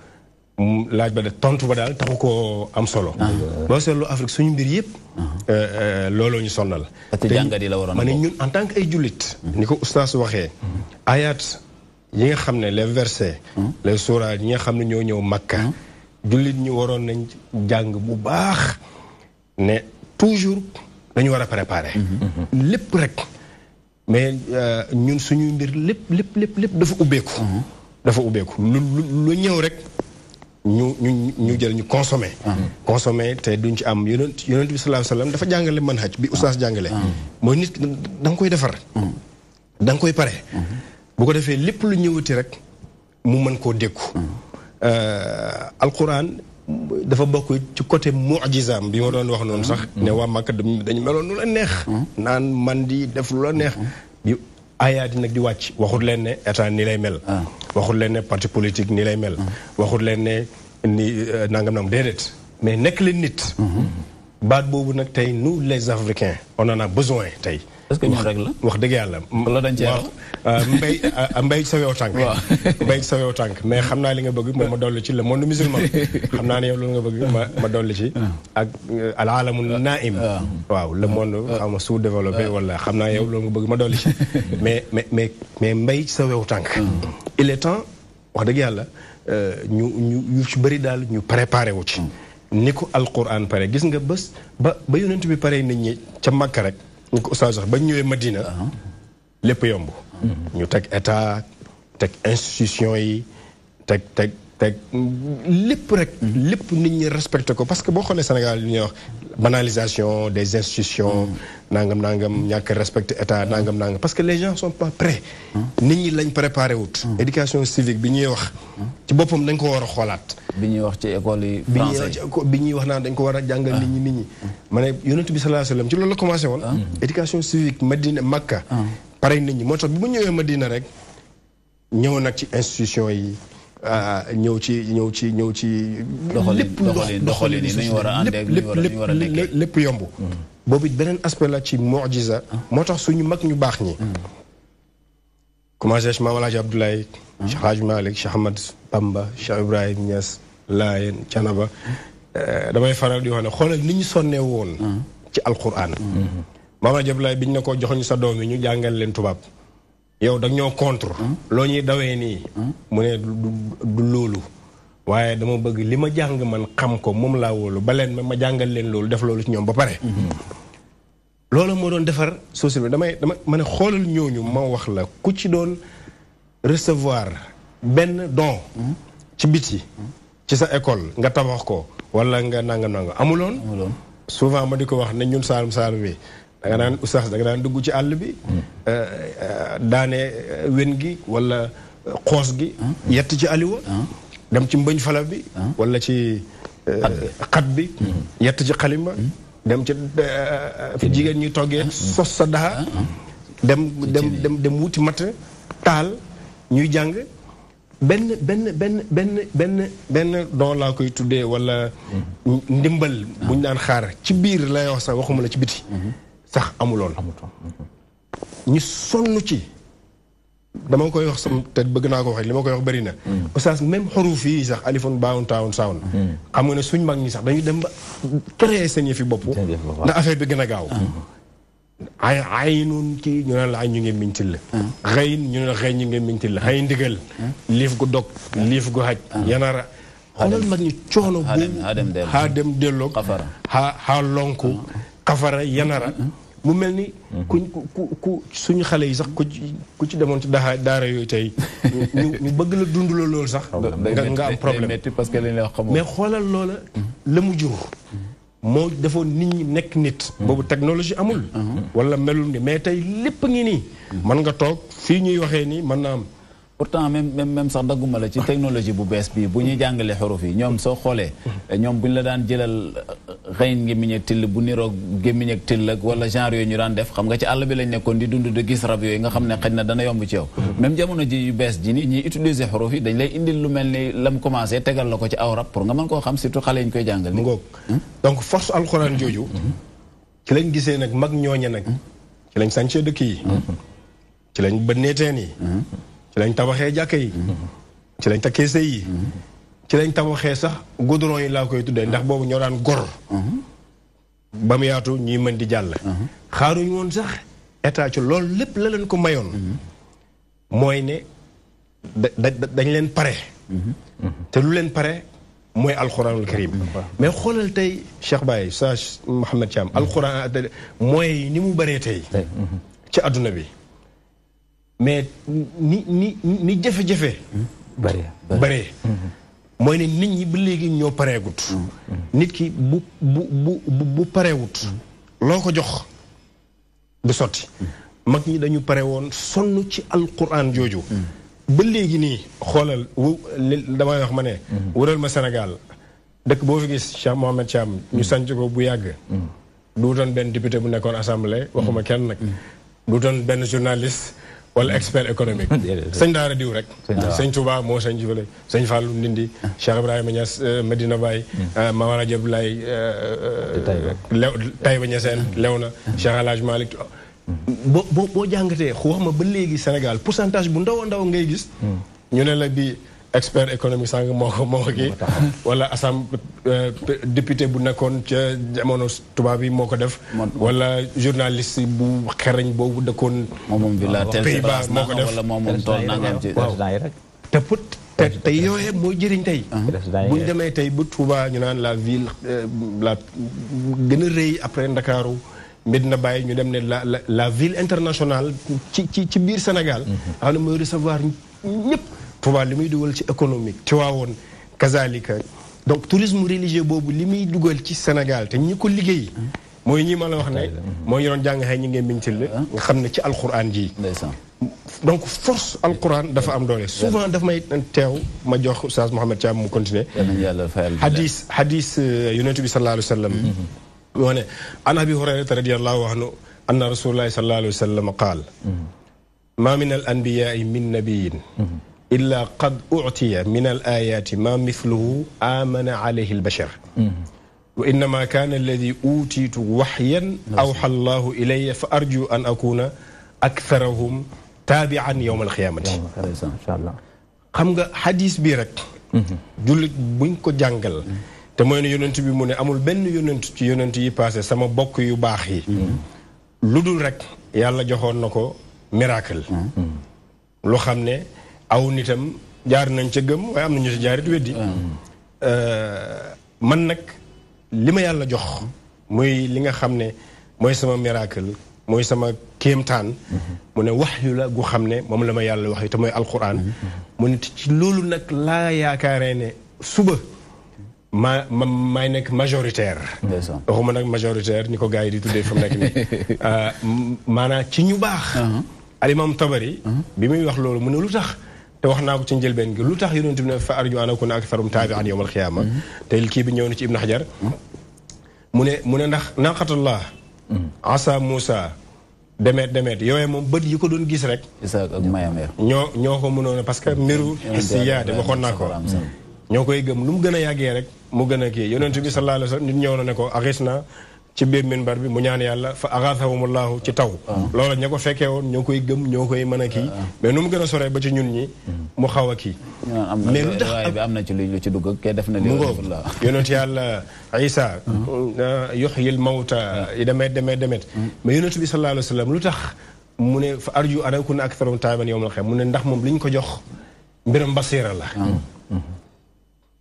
laaj ba de tontu ba daal taxu koo am solo boo seetlu Afrique suñu mbir yëpp looloo ñu sonnal te jàngat yi la waroon ma ne ñun en tant que ay jullit ni ko oustaz waxee ayat yi nga xam ne les versets les sourates yi nga xam ne ñoo ñëw Makka jullit ñi waroon nañ jàng bu baax ne toujours dañu war a préparer lépp rek mais ñun suñuy mbir lépp dafa ubbeeku lu ñëw rek ñu jël ñu consommer te duñ ci am yonent bi sallallahu alayhi wasallam dafa jàngale manhaj bi oustaz jàngale mooy nit da nga koy defar da nga koy pare bu ko defee lépp lu ñëwati rek mu mën koo dékku alquran dafa bokk ci côté mu'jizaam bi ma doon wax noonu sax ne waa Makka dañu meloon lu la neex naan man di def lu la neex bi ayaat yi nag di wàcc waxut leen ne état ni lay mel waxut leen ne parti politique ni lay mel waxut leen ne ni nangam déedéet mais nekk leen nit baat boobu nag tey nous les Africains on en a besoin tey est-ce que ñun rek la wax dëgg yàlla la dañ cee mbay sa wew tànk mbay sa wew tànk mais xam naa li nga bëgg moom ma dolli ci le monde musulman xam naa ne yow loolu nga bëgg ma dolli ci ak al alamu naim waaw le monde xaw ma sous-développé wala xam naa yow loolu nga bëgg ma dolli ci mais mbay sa wew tànk il est temps wax dëgg yàlla ñu ci bëri daal ñu préparé wu ci ni ko alquran pare gis nga bés ba yonent bi pare nit ñi ca Makka rek ñu ko oustaz sax ba ñëwee Madina lépp yomb ñu teg état teg institution yi teg lépp rek lépp nit ñi respecté ko parce que boo xoolee Sénégal li ñuy wax banalisation des institutions nangam ñàkk respecté état nangam parce que les gens sont pas prêts nit ñi lañ préparé wut éducation civique bi ñuy wax ci boppam dañ ko war a xoolaat bi ñuy wax ci école yi français bi ñuy wax naan dañ ko war a jàngal nit ñi ma ne yonent bi sallallahu alayhi wasallam ci loolu la commencé woon éducation civique Madina Makka pare nit ñi moo tax bi mu ñëwee Madina rek ñëw nag ci institution yi ñëw ci doxalin yi ñu war a ànd ak ñu war a nekkee lépp yomb boobu it beneen aspect la ci mu'jiza moo tax suñu mag ñu baax ñi commencé ci Maam Alaaji Abdoulaye Cheikh Hadj Malick Cheikh Ahmad Bamba Cheikh Ibrahim Niass Laayeen Canaba damay faral di wax ne xoolal ni ñu sonnee woon ci alquran Maam Alaaji Abdoulaye biñ ne ko joxoñ sa doom yi ñu jàngal leen tubaab yow da ñoo contre loo ñuy dawee nii mu ne du loolu waaye dama bëgg li ma jàng man xam ko moom laa wóolu ba leen ma jàngal leen loolu def loolu ci ñoom ba pare loolu moo doon defar société bi dama ma ne xoolal ñooñu ma wax la ku ci doon recevoir benn don ci biti ci sa école nga tabax ko wala nga nangam amuloon souvent ma di ko wax ne ñun saalum bi da nga naan oustaz da nga daan dugg ci àll bi daane wen gi wala xoos gi yett ci aliwa dem ci mbëñ fala bi wala ci xat bi yett ci xalima dem ci fi jigéen ñuy toggee sos sa daha dem wuti mat taal ñuy jàng benn don laa koy tuddee wala ndimbal buñ daan xaar ci biir lay wax sax waxuma la ci biti sax amuloon ñu sonn ci dama koy wax sam te bëgg naa ko wax li ma koy wax bëri na oustaz même xuruf yi sax alifun baawun taawun saawun xam nga ne suñ mag ñi sax dañu dem ba créer seen yëfi bopp ndax affaire bi gën a gaaw aynun kii ñu naan la ay ñu ngeen miñ till xëyin ñu ne la xëy ñu ngeen miñ till xëy ndigal liif gu dog liif gu xaj yanara xoolal mag ñi coono bu xaa dem delloog xaa lonku xafara yanara mu mel ni ku suñu xale yi sax ku ci demoon ci daara yooyu tey ñu bëgg la dund la loolu sax nga am problème parce que mais xoolal loola la mu jur moo defoon nit ñi nekk nit boobu technologie amul wala melul ni mais tey lépp ngi nii mën nga toog fii ñuy waxee nii mën na am pourtant même sax dagguma la ci technologie bu bees bi bu ñuy jàngalee xuruf yi ñoom soo xoolee ñoom bu ñu la daan jëlal xëyin gémmiñ ak till bu niroog gémmiñ ak till ak wala genre yooyu ñu daan def xam nga ci àll bi lañ nekkoon di dund de gis rab yooyu nga xam ne xëy na dana yomb ci yow même jamono ji yu bees ji ni ñuy utiliser xuruf yi dañ lay indil lu mel ni lam commencé tegal la ko ci aw rab pour nga mën koo xam surtout xale yi ñu koy jàngal mu ngoog donc force alxuraan jooju ci lañ gisee nag mag ñooñe nag ci lañ sàncee dëkk yi ci lañ bënnee teen yi ci lañ tabaxee jàkka yi ci lañ takkee sëy yi ci lañ tabaxee sax goudron yi laa koy tuddee ndax boobu ñoo daan gor ba mu yaatu ñuy mën di jàll xaaruñ woon sax état ci loolu lépp la leen ko mayoon mooy ne dañ leen pare te lu leen pare mooy alxuraanul karim mais xoolal tey Cheikh Baye sa Mouhamed Thiam alxuraan mooy ni mu bëree tey ci àdduna bi mais ni jafe-jafe bëree mooy ne nit ñi ba léegi ñoo pareegut nit ki bu pareewut loo ko jox du sotti mag ñi dañu pare woon sonn ci alquran jooju ba léegi nii xoolal damay wax ma ne wëral ma Sénégal dëkk boo fi gis Cheikh Mohamed Thiam ñu sanc ko bu yàgg du doon benn député bu nekkoon assemblée waxuma kenn nag du doon benn journaliste wala expert économique sëñ daara diw rek sëñ Touba moo sañ jifale sëñ Fallou Ndindi Cheikh Ibrahima Niass Medina Baye Mawara Diop Lay Taïba Niassène Léona Cheikh El Hadj Malick boo jàngatee wax ma ba léegi Sénégal pourcentage bu ndaw a ndaw ngay gis ñu ne la bi expert économique sàng moo ko kii wala député bu nekkoon ca jamono tubaab yi moo ko def wala journaliste bu xereñ boobu dëkkoon Pays-Bas moo ko def waaw te yooye mooy jëriñ tey bu ñu demee tey ba Touba ñu naan la ville la gën a rëy après Ndakaaru Medina Baye ñu dem ne la ville internationale ci biir Sénégal xam ne mooy recevoir ñëpp Touba li muy dugal ci économique Tivaouane kazalika donc tourisme religieux boobu li muy dugal ci Sénégal te ñi ko liggéey mooy ñi ma la wax ne mooy ñu doon jàng xëy ñi ngeen miñ til nga xam ne ci alquran ji donc force alquran dafa am doole souvent daf may teew ma jox Oustaz Mouhamed Thiam mu continuer hadis yonent bi sallallahu alayhi wa sallam wane an Abi Hurayrata radiyallahu anhu anna rasulullahi sallallahu alayhi wa sallam qaal ma min al anbiyaai min nabiyin illa qad u'tiya min al ayati ma mithluhu amana alayhi al bashar wa innama kana alladhi utitu wahyan awha Allahu ilayya fa arju an akuna aktharahum tabi'an yawm al qiyamati xam nga hadis bi rek jullit buñ ko jàngal te mooy ne yonent bi mu ne amul benn yonent ci yonent yi passé sama bokk yu baax yi lu dul rek yàlla joxoon na ko miracle lu xam ne aw nitam jaar nañ ca gëm waaye am na ñu ci jaarit weddi man nag li ma yàlla jox muy li nga xam ne mooy sama miracle mooy sama kéemtaan mu ne wax yu la gu xam ne moom la ma yàlla wax te mooy alquran mu ne ci loolu nag laa yaakaaree ne suba maay nekk majoritaire waxuma nag majoritaire ni ko gars yi di tuddee fa mu nekk nii maanaam ci ñu baax alimam Tabari bi muy wax loolu mu ne lu tax te wax naa ko ci njëlbeen gi lu tax yonent bi ne fa arju an akuna aktharum taabi'an yawm al-qiyaama te kii bi ñëw na ci Ibn Hajar mu ne ndax naqatullah asa Moussa demeet yooye moom bët yi ko doon gis rek ñoo ko mënoon parce que mbiru hissiyaat waxoon naa ko ñoo koy gëm lu mu gën a yàggee rek mu gën a kii yonent bi sallallahu alayhi wa sallam nit ñëw na ne ko axis na ci biir minbar bi mu ñaan yàlla fa agathahumullahu ci taw loola ña ko fekkee woon ñoo koy gëm ñoo koy mën a kii mais nu mu gën a soree ba ci ñun ñi mu xaw a kii mais lu tax bi am na ci lu ci dugg ke def na li yonent yàlla Isa yuhyil mawta demet mais yonent bi sallallahu alayhi wa sallam lu tax mu ne fa arju an akuna aktharum taabi'an yawmal qiyaama mu ne ndax moom li ñu ko jox mbiram basiira la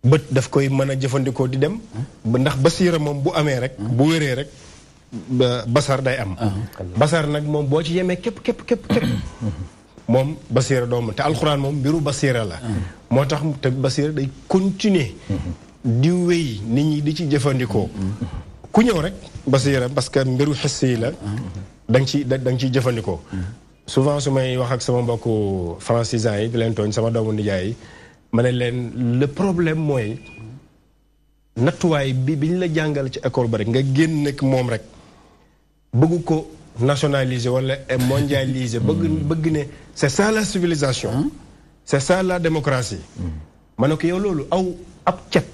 bët daf koy mën a jëfandikoo di dem ndax basiira moom bu amee rek bu wéree rek basar day am basar nag moom boo ci yemee képp moom basiira doom te alxuraan moom mbiru basiira la moo tax te basiira day continuer di wéy nit ñi di ci jëfandikoo ku ñëw rek basiira parce que mbiru xis yi la da nga ciy jëfandikoo souvent su may wax ak sama mbokku francisants yi di leen tooñ sama doomu nijaay yi ma ne leen le problème mooy nattuwaay bi ñu la jàngal ci école ba rek nga génn ak moom rek bëgg ko nationaliser wala mondialiser bëgg ne c'est ça la civilisation c'est ça la démocratie ma ne ko yow loolu ab cet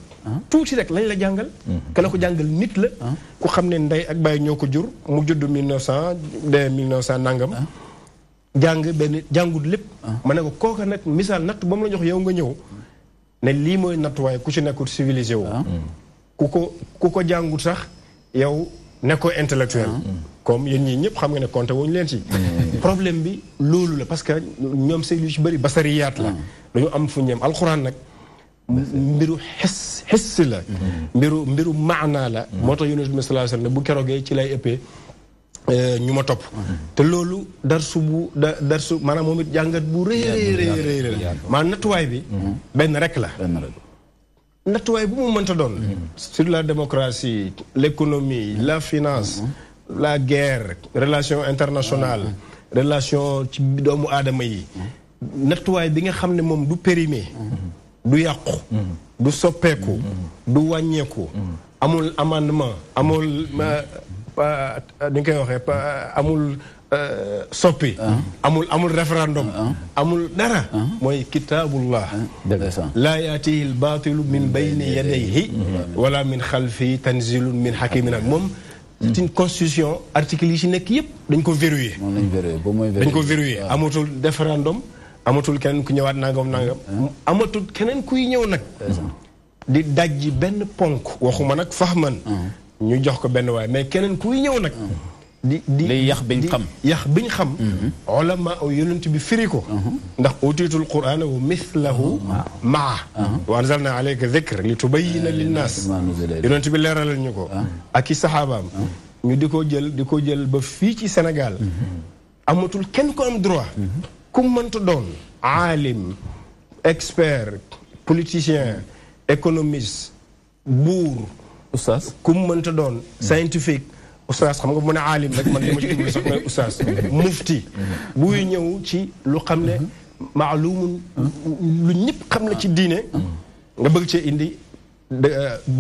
tuuti rek lañ la jàngal ka la ko jàngal nit la ku xam ne ndey ak baay ñoo ko jur mu judd 1900 nangam jàngut lépp ma ne ko kooka nag misaal natt ba mu la jox yow nga ñëw ne lii mooy nattuwaay ku ci nekkul civilisé wu ku ko jàngut sax yow nekkoo intellectuel comme yéen ñii ñëpp xam nga ne compté wuñu leen ci problème bi loolu la parce que ñoom seen lu ci bëri basariyaat la dañu am fu ñem alxuraan nag mbiru xes la mbiru maanaa la moo tax yonent bi sallallahu alayhi wasallam ne bu keroogee ci lay ëppee ñu ma topp te loolu darsu maanaam moom it jàngat bu rëy la maanaam nattuwaay bi benn rek la nattuwaay bu mu mënta doon sur la démocratie l'économie la finance la guerre relation internationale relation ci doomu aadama yi nattuwaay bi nga xam ne moom du périmé du yàqu du soppeeku du wàññeeku amul amendement amul ni nga koy waxee amul soppi amul référendum amul dara mooy kitaabullah laa yaatihi l baatilu min bayni yadayhi wala min xalfi tanzilun min hakimin ak moom c'est une constitution article yi ci nekk yëpp dañ ko verrouillé dañ ko verrouillé amatul référendum amatul keneen ku ñëwaat nangam amatul keneen kuy ñëw nag di dajji benn ponk waxuma nag fahman ñu jox ko benn waay mais keneen kuy ñëw nag li yax biñ xam ulama yonent bi firi ko ndax utiitul qur'ana wa mithlahu maa wa anzalna alayka dhikra li tubayyina linnaas yonent bi leeralal ñu ko ak i saxaabaam ñu di ko jël ba fii ci Sénégal amatul kenn ko am droit ku mënta doon aalim expert politicien économiste buur oustaz ku mënta doon scientifique oustaz xam nga mu ne aalim rek man li ma ci jublu sax mooy oustaz mufti buy ñëw ci lu xam ne maalumun lu ñëpp xam la ci diine nga bëgg cee indi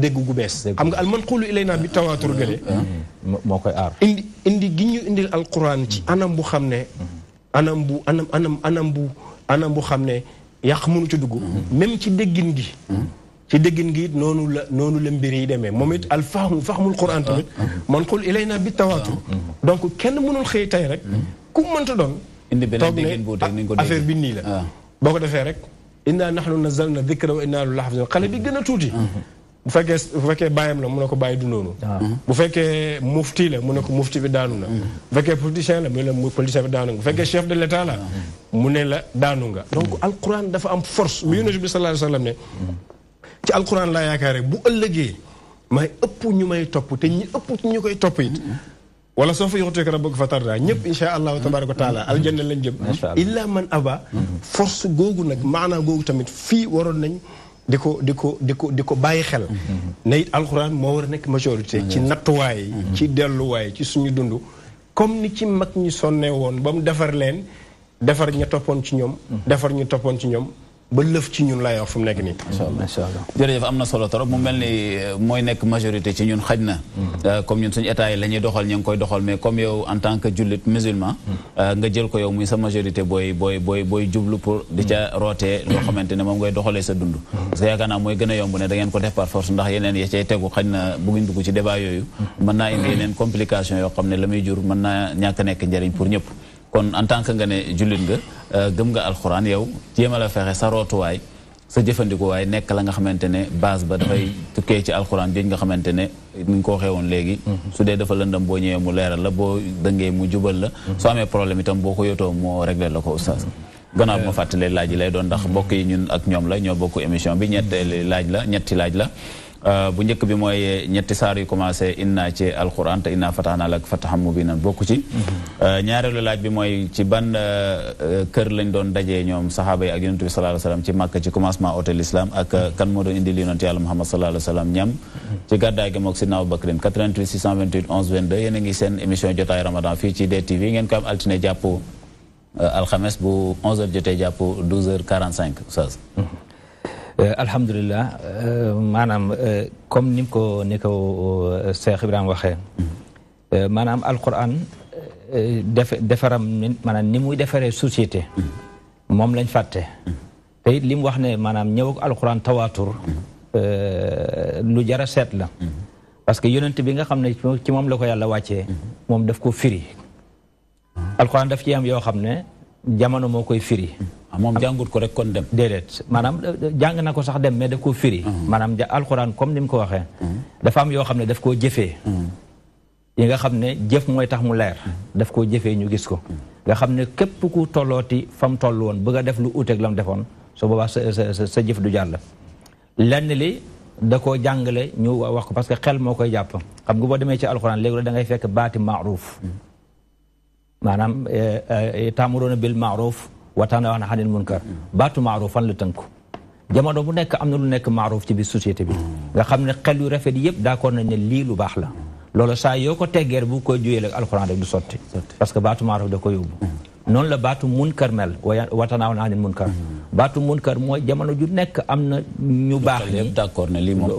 dégg gu bees xam nga al manqulu ilayna bi tawaatur gële moo koy aar indi gi ñu indil alquran ci anam bu xam ne anam bu xam ne yàq mënu ci dugg même ci déggin gi it noonu la mbir yi demee moom it al fahmul quran tamit man qul ilayna bi tawaatur donc kenn mënul xëy tey rek ku mënta doon toog ne affaire bi nii la boo ko defee rek inna nahnu nazzalna dhikra wa inna lahu lahafizun xale bi gën a tuuti bu fekkee bàyyam la mu ne ko bàyyi du noonu bu fekkee mufti la mu ne ko mufti bi daanu na bu fekkee politicien la mu ne la politicien bi daanu nga bu fekkee chef de l'état la mu ne la daanu nga donc alquran dafa am force mu yonent bi sallallahu alayhi wa sallam ne ci alquran laa yaakaar rek bu ëllëgee may ëpp ñu may topp te ñi ëpp ñu koy topp it wala soo fa yoxuteek rabbuka fatardaa ñëpp insha allahu tabaraka wa taala aljanna lañ jëm illa man aba force googu nag maanaa googu tamit fii waroon nañ di ko bàyyi xel ne it alquran moo war a nekk majorité ci nattuwaay ci delluwaay ci suñu dund comme ni ci mag ñi sonne woon ba mu defar leen defar ñu toppoon ci ñoom ba lëf ci ñun laay wax fu mu nekk nii. macha allah jërëjëf am na solo trop mu mel ni mooy nekk majorité ci ñun xaj na comme ñun suñu état yi la ñuy doxal ñu ngi koy doxal mais comme yow en tant que jullit musulman nga jël ko yow muy sa majorité booy jublu pour di ca rootee loo xamante ne moom ngay doxalee sa dund. parce que yaakaar naa mooy gën a yomb ne da ngeen ko def par force ndax yeneen ya cay tegu xaj na bëgguñ dugg ci débat yooyu mën naa indi yeneen complication yoo xam ne la muy jur mën naa ñàkk a nekk njëriñ pour ñëpp. kon en tant que nga ne jullit nga gëm nga alxuraan yow jéem a la fexe sa rootuwaay sa jëfandikuwaay nekk la nga xamante ne base ba dafay tukkee ci alxuraan jooju nga xamante ne ni nga ko waxee woon léegi su dee dafa lëndam boo ñëwee mu leeral la boo dëngee mu jubal la soo amee problème itam boo ko yotoo moo réglé la ko oustaz gannaaw bu ma fàttalee laaj yi lay doon ndax mbokk yi ñun ak ñoom la ñoo bokk émission bi ñetti laaj la bu njëkk bi mooy ñetti saar yu commencé inna ci alquran te inna fatahna lak fatahan mubinan bokku ci ñaareelu laaj bi mooy ci ban kër lañ doon dajee ñoom saxaaba yi ak yonent bi sallallahu alayhi wasallam ci Makka ci commencement hôtel l'islam ak kan moo doon indi li yonent yàlla Muhammad sallallahu alayhi wasallam ñam ci gàddaay gi mook Sidna Abubakrin 88 628 11 22 yéen a ngi seen émission jotaay ramadan fii ci DTV ngeen ko am altine jàpp alxames bu 11h jotee jàpp 12h45 oustaz alhamdulilah maanaam comme ni ko Cheikh Ibrahima waxee maanaam alquran defaram maanaam ni muy defaree société moom lañ fàtte te it li mu wax ne maanaam ñëw ak alquran tawaatur lu jara seet la parce que yonent bi nga xam ne ci moom la ko yàlla wàccee moom daf ko firi alquran daf ci am yoo xam ne jamono moo koy firi moom jàngut ko rek kon dem déedéet maanaam jàng na ko sax dem mais daf koo firi maanaam alxuraan comme ni mu ko waxee dafa am yoo xam ne daf koo jëfee yi nga xam ne jëf mooy tax mu leer daf koo jëfee ñu gis ko nga xam ne képp ku tollooti fa mu toll woon bëgg a def lu uuteeg la mu defoon su boobaa sa jëf du jàll lenn li da koo jàngale ñu wax ko parce que xel moo koy jàpp xam nga boo demee ci alxuraan léegi da ngay fekk baati maaruf maanaam taamuroona bil maaruf wa tanhawna anil munkar baatu maaruf fan la tënku jamono bu nekk am na lu nekk maaruf ci biir société bi nga xam ne xel yu rafet yëpp d'accord nañ ne lii lu baax la loolu saa yoo ko teggeer bu ko juyee ak alxuraan rek du sotti parce que baatu maaruf da ko yóbbu noonu la baatu munkar mel wa tanhawna anil munkar baatu munkar mooy jamono ju nekk am na ñu baax ñi d'accord ne lii moom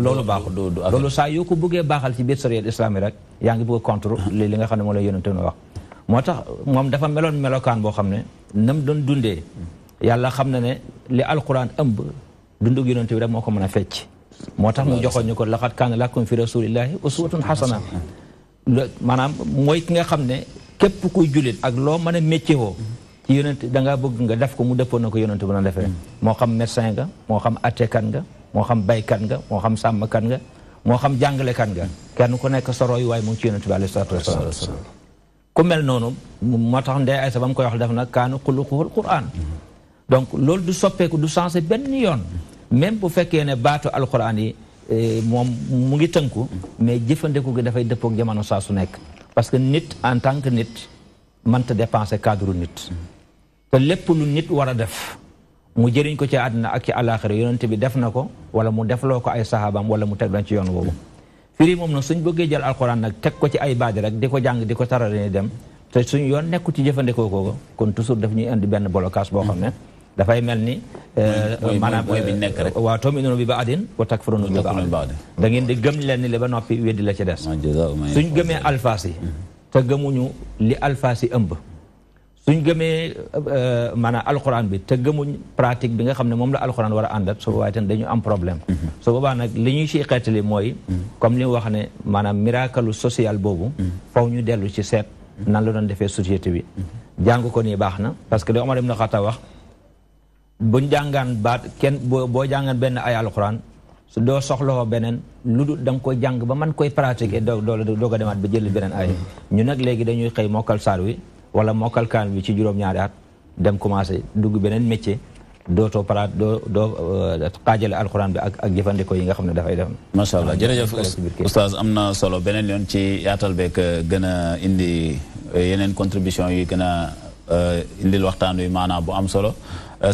loolu baaxul loolu saa yoo ko bëggee baaxal ci biir sariya islami rek yaa ngi bëgg a contre li nga xam ne moo lay yonente na wax moo tax moom dafa meloon melokaan boo xam ne nam doon dundee yàlla xam na ne li alquran ëmb dundug yonente bi rek moo ko mën a fecc moo tax mu joxoon ñu ko laqad kaana lakum fi rasulillahi uswatun hasana maanaam mooy ki nga xam ne képp kuy jullit ak loo mën a métier woo ci yonente da ngaa bëgg nga def ko mu dëppoon na ko yonente bu na defee moo xam médecin nga moo xam attekat nga moo xam baykat nga moo xam sàmmkat nga moo xam jàngalekat nga kenn ku nekk sa roy waaye mu ngi ci yonente bi alayhi salaatu wasalaam ku mel noonu moo tax ndey Aysa ba mu koy wax def na kaana xuluquhul Qur'an donc loolu du soppeeku du changé benn yoon même bu fekkee ne baatu alquran yi moom mu ngi tënku mais jëfandiku gi dafay dëppook jamono saa su nekk parce que nit en tant que nit mënta dépenser cadre nit te lépp lu nit war a def mu jëriñ ko ci àddina ak ci àllaaxira yonent bi def na ko wala mu defloo ko ay sahabaam wala mu teg lañ ci yoon woowu firi moom nag suñ bëggee jël alquran nag teg ko ci ay baadi rek di ko jàng di ko tarale ni dem te suñ yoon nekku ci jëfandikoo ko kon toujours daf ñuy indi benn blocage boo xam ne dafay mel ni maanaam mooy bi nekk rek waaw tu'minuuna bi ba'din wa takfuruuna bi ba'd da ngeen di gëm leen ni li ba noppi weddi la ci des suñ gëmee alfaas yi te gëmuñu li alfaas yi ëmb suñ gëmee maanaam alxuraan bi te gëmuñ pratique bi nga xam ne moom la alxuraan war a àndat su boobaa itam dañu am problème su boobaa nag li ñuy siy xeetali mooy comme li mu wax ne maanaam miracle social boobu faw ñu dellu ci seet nan la doon defee société bi jàng ko nii baax na parce que li Omar ibn Khattab wax buñ jàngaan baat kenn boo jàngaan benn ay alxuraan su doo soxlawoo beneen lu dul da nga koy jàng ba man koy pratiquer doog a demaat ba jël beneen ay ñu nag léegi dañuy xëy mokkal saar wi wala mokkal kaan bi ci juróom-ñaari at dem commencé dugg beneen métier dootoo doo xaajale alxuraan bi ak jëfandikoo yi nga xam ne dafay def. macha allah jërëjëf oustaz am na solo beneen yoon ci yaatal beeg gën a indi yeneen contribution yi gën a indil waxtaan wi maanaam bu am solo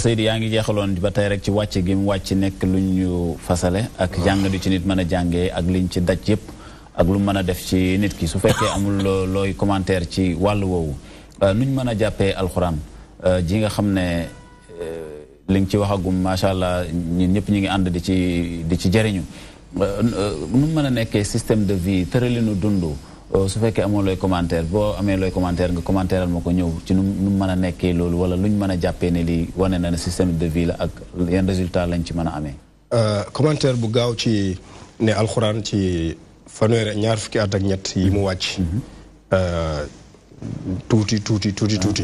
Seydi yaa ngi jeexaloon ba tey rek ci wàcc gi mu wàcc nekk lu ñu fasale ak jàng du ci nit mën a jàngee ak liñ ci daj yëpp ak lu mën a def ci nit ki su fekkee amul looy commentaire ci wàll woowu nuñ mën a jàppee alxuraan ji nga xam ne li nga ci waxagum macha allah ñun ñëpp ñu ngi ànd di ci jëriñu nu mën a nekkee système de vie tëralinu dund su fekkee amoo looy commentaire boo amee looy commentaire nga commentaire ma ko ñëw ci nu mën a nekkee loolu wala luñ mën a jàppee ne lii wane na ne système de vie la ak yan résultat lañ ci mën a amee. commentaire bu gaaw ci ne alxuraan ci fanweeri ñaar fukki at ak ñett yi mu wàcc. tuuti.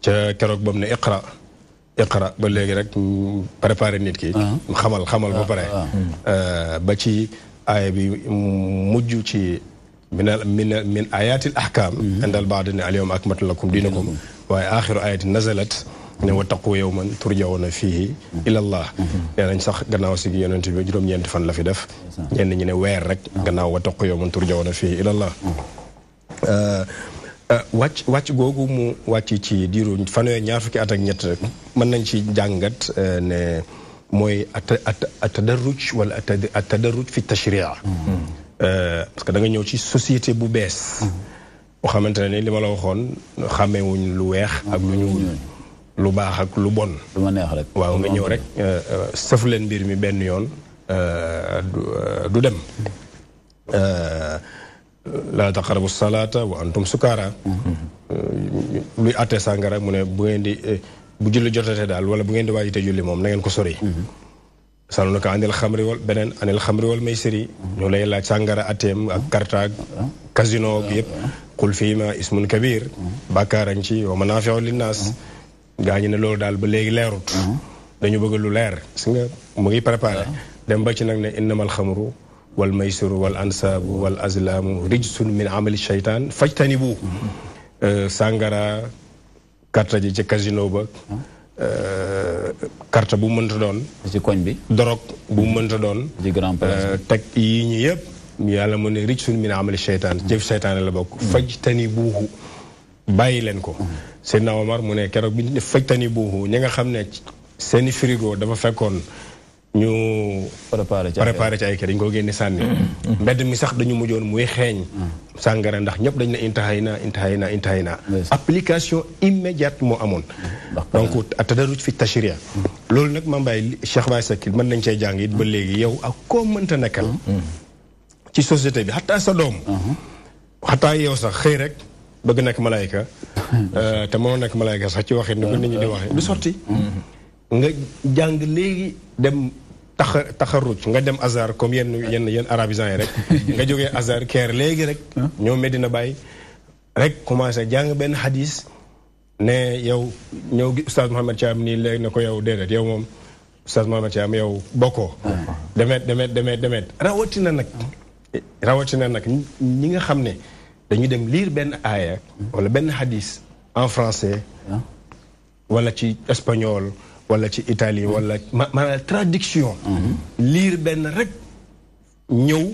ca keroog ba mu ne iqra ba léegi rek préparé nit ki. xamal ba pare. ba ci aaya bi mujj ci. min ayatil ahkam indal baad ne al yawma akmaltu lakum dinakum waaye axiru ayatin nazalat ne wattaqu yawman turjawna fihi ila allah nee nañ sax gannaaw si yonent bi juróom-ñeenti fan la fi def ñenn ñi ne weer rek gannaaw wattaqu yawman turjawna fihi ila allah wàcc googu mu wàcc ci diiru fanweer ñaar fukki at ak ñett mën nañ ci jàngat ne mooy atadarruj wala atadarruj fi tashri'a parce que da nga ñëw ci société bu bees boo xamante ne li ma la waxoon xàmmeewuñ lu weex ak lu ñuul lu baax ak lu bon lu ma neex rek waaw nga ñëw rek sëf leen mbir mi benn yoon du dem laa taqrabu salaata wa antum sukaara luy àtte sàngara mu ne bu ngeen di bu julli jotatee daal wala bu ngeen di waajite julli moom na ngeen ko sori salunaka anil xamri wal beneen anil xamri wal maysiri ñu lay laaj sàngara ateem ak kartaag casino gi yëpp qul fiima ismun kabir bàkkaarañ ci wa manaafiu linnaas gaa ñi ne loolu daal ba léegi leerut dañu bëgg lu leer si nga mu ngi préparé dem ba ci nag ne innamal xamru wal maysiru wal ansaabu wal azlaamu rijsun min amali shaytaan fajtanibu sàngara karta ji ci casino ba carte bu mënta doon. ci koñ bi. dorog bu mënta doon. ci grand place teg yii ñi yëpp. yàlla mu ne rijsun min amali seytaan jëf seytaane la bokk. fajtani buuhu bàyyi leen ko. Seydina Omar mu ne keroog bi ñu def fajtani buuhu ñi nga xam ne seeni frigo dafa fekkoon ñu. préparé ci ay kër dañu ko génne sànni. mbedd mi sax dañu mujjoon muy xeeñ. sàngara ndax ñëpp dañ ne intahay na. application immédiate moo amoon. donc at-tadarruj fi tashri'a. loolu nag ma mbaay Cheikh Baye Seck mën nañ cee jàng it ba léegi yow ak koo mënta nekkal. ci société bi xataa sa doom. xataa yow sax xëy rek bëgg nekk malayka te moo nekk malayka sax ci waxit ni ko nit ñi di waxee du sotti. nga jàng léegi dem taxaruj nga dem Azhar comme yenn arabisants yi rek. nga jógee Azhar keer léegi rek. ñoo Medina Baye rek commencé jàng benn hadis ne yow ñëw gi oustaz Mouhamed Thiam nii léegi na ko yow déedéet yow moom oustaz Mouhamed Thiam yow bokkoo. demet rawatina nag ñi nga xam ne dañu dem lire benn aaya wala benn hadis en français wala ci espagnol wala ci italien wala maanaam traduction lire benn rek ñëw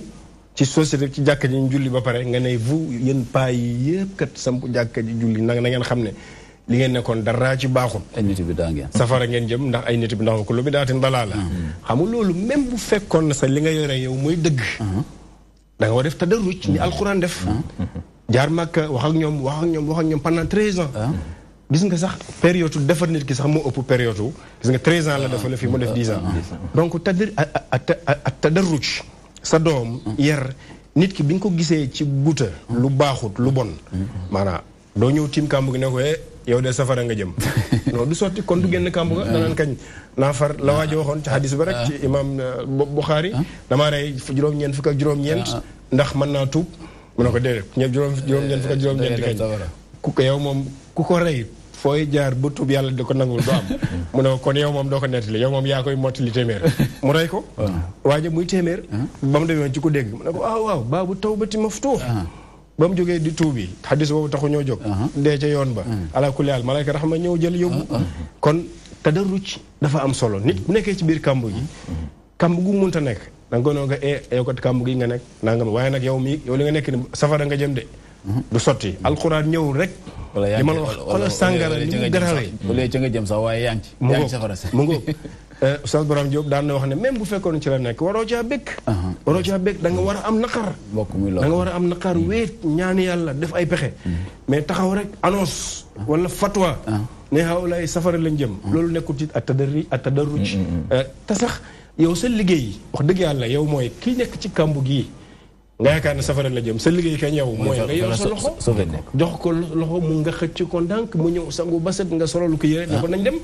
ci société ci jàkka ji ñu julli ba pare nga ne vous yéen paa yi yëpp kat samp jàkka ji julli na ngeen xam ne li ngeen nekkoon dara ci baaxul ay nit bi daa ngeen safara ngeen jëm ndax ay nit bi ndax ko lu bi daatin balaa la xam nga loolu même bu fekkoon na sa li nga yore yow mooy dëgg da nga war def tadarruj ni alxuraan def jaar Makka wax ak ñoom pendant 13 ans gis nga sax période defar nit ki sax moo ëpp période gis nga 13 ans la dafa la fi mu def 10 ans donc tadarruj sa doom yar nit ki bi nga ko gisee ci guuta lu baaxut lu bon maanaam doo ñëw tiim kàmb gi ne ko yow de safara nga jëm non du sotti kon du génn kàmb ga danaan kañ naa far la waajo waxoon ci hadis ba rek ci imam Bukhari damaa rey juróom-ñeent fukk ak juróom-ñeent ndax mën naa tuub mu ne ko déedéet juróom-ñeent fukk ak juróom-ñeent kañ ku ko yow moom ku ko rey fooy jaar ba tuub yàlla di ko nangul doo am mu ne ko kon yow moom doo ko nettali yow moom yaa koy mottali téeméer mu rey ko waajo muy téeméer ba mu demee ci ko dégg mu ne ko waaw baabu tawbati maftuux ba mu jógee di tuubi xadis boobu taxu ñoo jóg dee ca yoon ba ala kulli haal malayka raxma ñëw jël yóbbu kon tadarruj dafa am solo nit bu nekkee ci biir kàmb gi kàmb gu munta nekk da nga ko noo nga yow kat kàmb gi nga nekk nangam waaye nag yow li nga nekk ni safara nga jëm de du sotti alxuraan ñëw rek li ma la wax xoolal sàngara ni mu garawee wala ca nga jëm sax waaye yaa ngi safara si mu ngoog Oustaz Borom Diop daan na wax ne même bu fekkoon ci la nekk waroo caa bëgg da nga war a am naqar da nga war a am naqar wéet ñaani yàlla def ay pexe mais taxaw rek annonce wala fatwa ne hawlaay safara lañ jëm loolu nekkul ci at-tadarruj te sax yow sa liggéey wax dëgg yàlla yow mooy kii nekk ci kàmbu gii nga yaakaar ne safara la jëm sa liggéey kañ yow mooy nga yor sa loxo jox ko loxo mu nga xëcc ko ndànk mu ñëw sangu ba set nga solalu ko yére ne ko nañ dem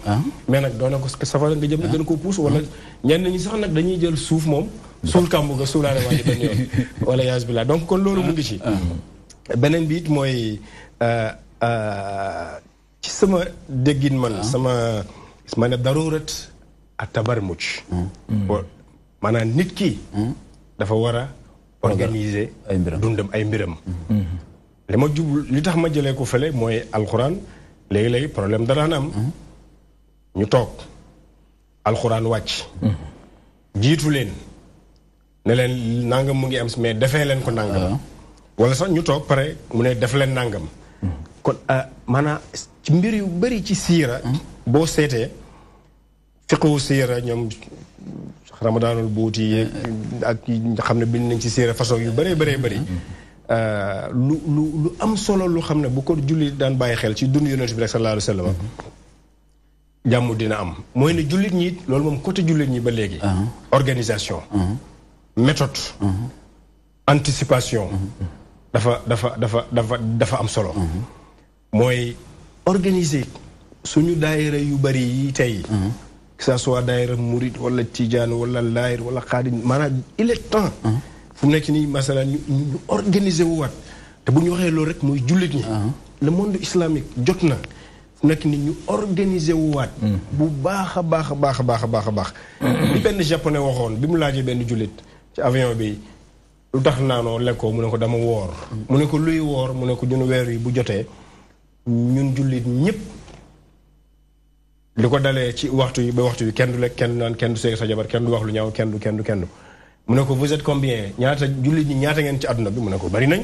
mais nag doona ko safara nga jëm na gën ko puus wala ñenn ñi sax nag dañuy jël suuf moom suul kàmbu nga suulaale waa ji benn yoon wala yaas billah donc kon loolu mu ngi ci beneen bi it mooy ci sama déggin man ma ne darurat ak tabarmuj maanaam nit ki dafa war a organiser dundam ay mbiram li ma jublu li tax ma jëlee ko fële mooy alxuraan léegi-léegi problème daraan am ñu toog alxuraan wàcc jiitu leen ne leen nangam mu ngi am mais defee leen ko nangam wala sax ñu toog pare mu ne def leen nangam kon maanaam ci mbir yu bari ci siira boo seetee fiqhu siira ñoom ramadaanul buuti ak xam ne bind nañ ci siira façon yu bëree bëri lu am solo lu xam ne bu ko jullit daan bàyyi xel ci dund yonent bi rek sallallahu alayhi wa sallam jàmm dina am mooy ne jullit ñi loolu moom côté jullit ñi ba léegi organisation méthode anticipation dafa am solo mooy organiser suñu daayira yu bari yi tey que ça soit daayira murid wala tijaan wala laayir wala xaadim maanaam il est temps fu mu nekk nii masala ñu organiser wu waat te bu ñu waxee loolu rek muy jullit ñi le monde islamique jot na fu mu nekk nii ñu organiser wu waat bu baax a baax li benn japonais waxoon bi mu laajee benn jullit ci avion bi lu tax naanoo lekkoo mu ne ko dama woor mu ne ko luy woor mu ne ko ñun weer yi bu jotee ñun jullit ñëpp li ko dalee ci waxtu yi ba waxtu yi kenn du lekk kenn du naan kenn du seeg sa jabar kenn du wax lu ñaaw kenn du mu ne ko vous êtes combien ñaata jullit ñi ñaata ngeen ci àdduna bi mu ne ko bari nañ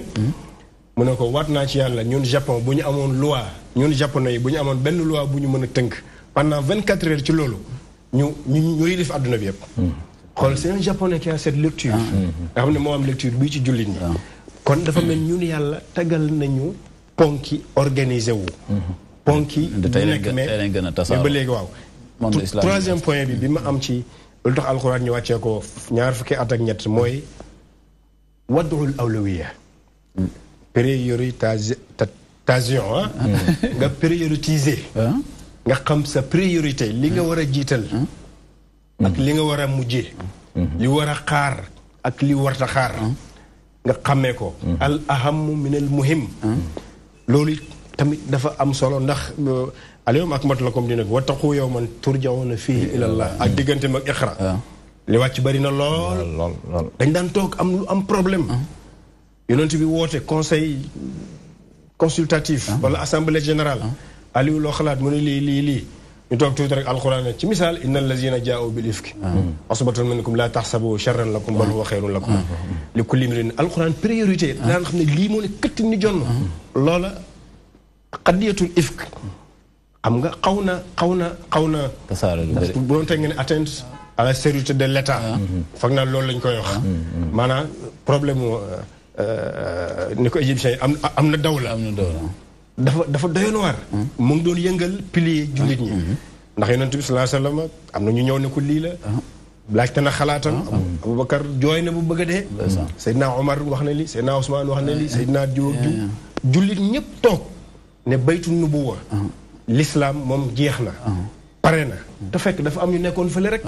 mu ne ko waat naa ci yàlla ñun Japon bu ñu amoon loi ñun japonais yi bu ñu amoon benn loi bu ñu mën a tënk pendant 24 heures ci loolu ñu def àdduna bi yëpp xool c'est un japonais qui a cette lecture nga xam ne moo am lecture bii ci jullit ñi kon dafa mel ñun yàlla tagal nañu ponki organisé wu ponki nekk mais ba léegi waaw troisième point bi ma am ci lu tax alxuraan ñu wàccee ko ñaar fukki at ak ñett mooy wad'ul awlawiya prioritisation nga prioriser nga xam sa priorité li nga war a jiital ak li nga war a mujjee li war a xaar ak li warta xaar nga xàmmee ko al ahamu min al muhim loolu tamit dafa am solo ndax alyawma akmaltu lakum diinakum wattaqu yawman turja'una fihi ila Allah ak diggante mag Iqra li wàcc bari na lool dañ daan toog am problème yonent bi woote conseil consultatif wala assemblée générale Aliou loo xalaat mu ne lii ñu toog tuuti rek alquran ci misaal inna allazina jaa'u bil ifki asbatun minkum la tahsabu sharran lakum bal huwa khayrun lakum li kulli imrin alquran priorité daan xam ne lii moo ne këtt ni jonn loola qadiyatul ifk xam nga xaw na bu doon teg nga ne atteinte à la sécurité de l'état foog naa loolu lañ koy wax maanaam problème ni ko égyptien yi am na dawla dafa doyoon waar mu ngi doon yëngal pilier jullit ñi ndax yonent bi sallallahu alayhi wasallam am na ñu ñëw ne ko lii la laajte na xalaatam Aboubacar jooy na bu bëgg a dee Seydina Omar wax na li Seydina Ousmane wax na li Seydina Diop jullit ñëpp toog ne baytu nubuwa l'islam moom jeex na pare na te fekk dafa am ñu nekkoon fële rek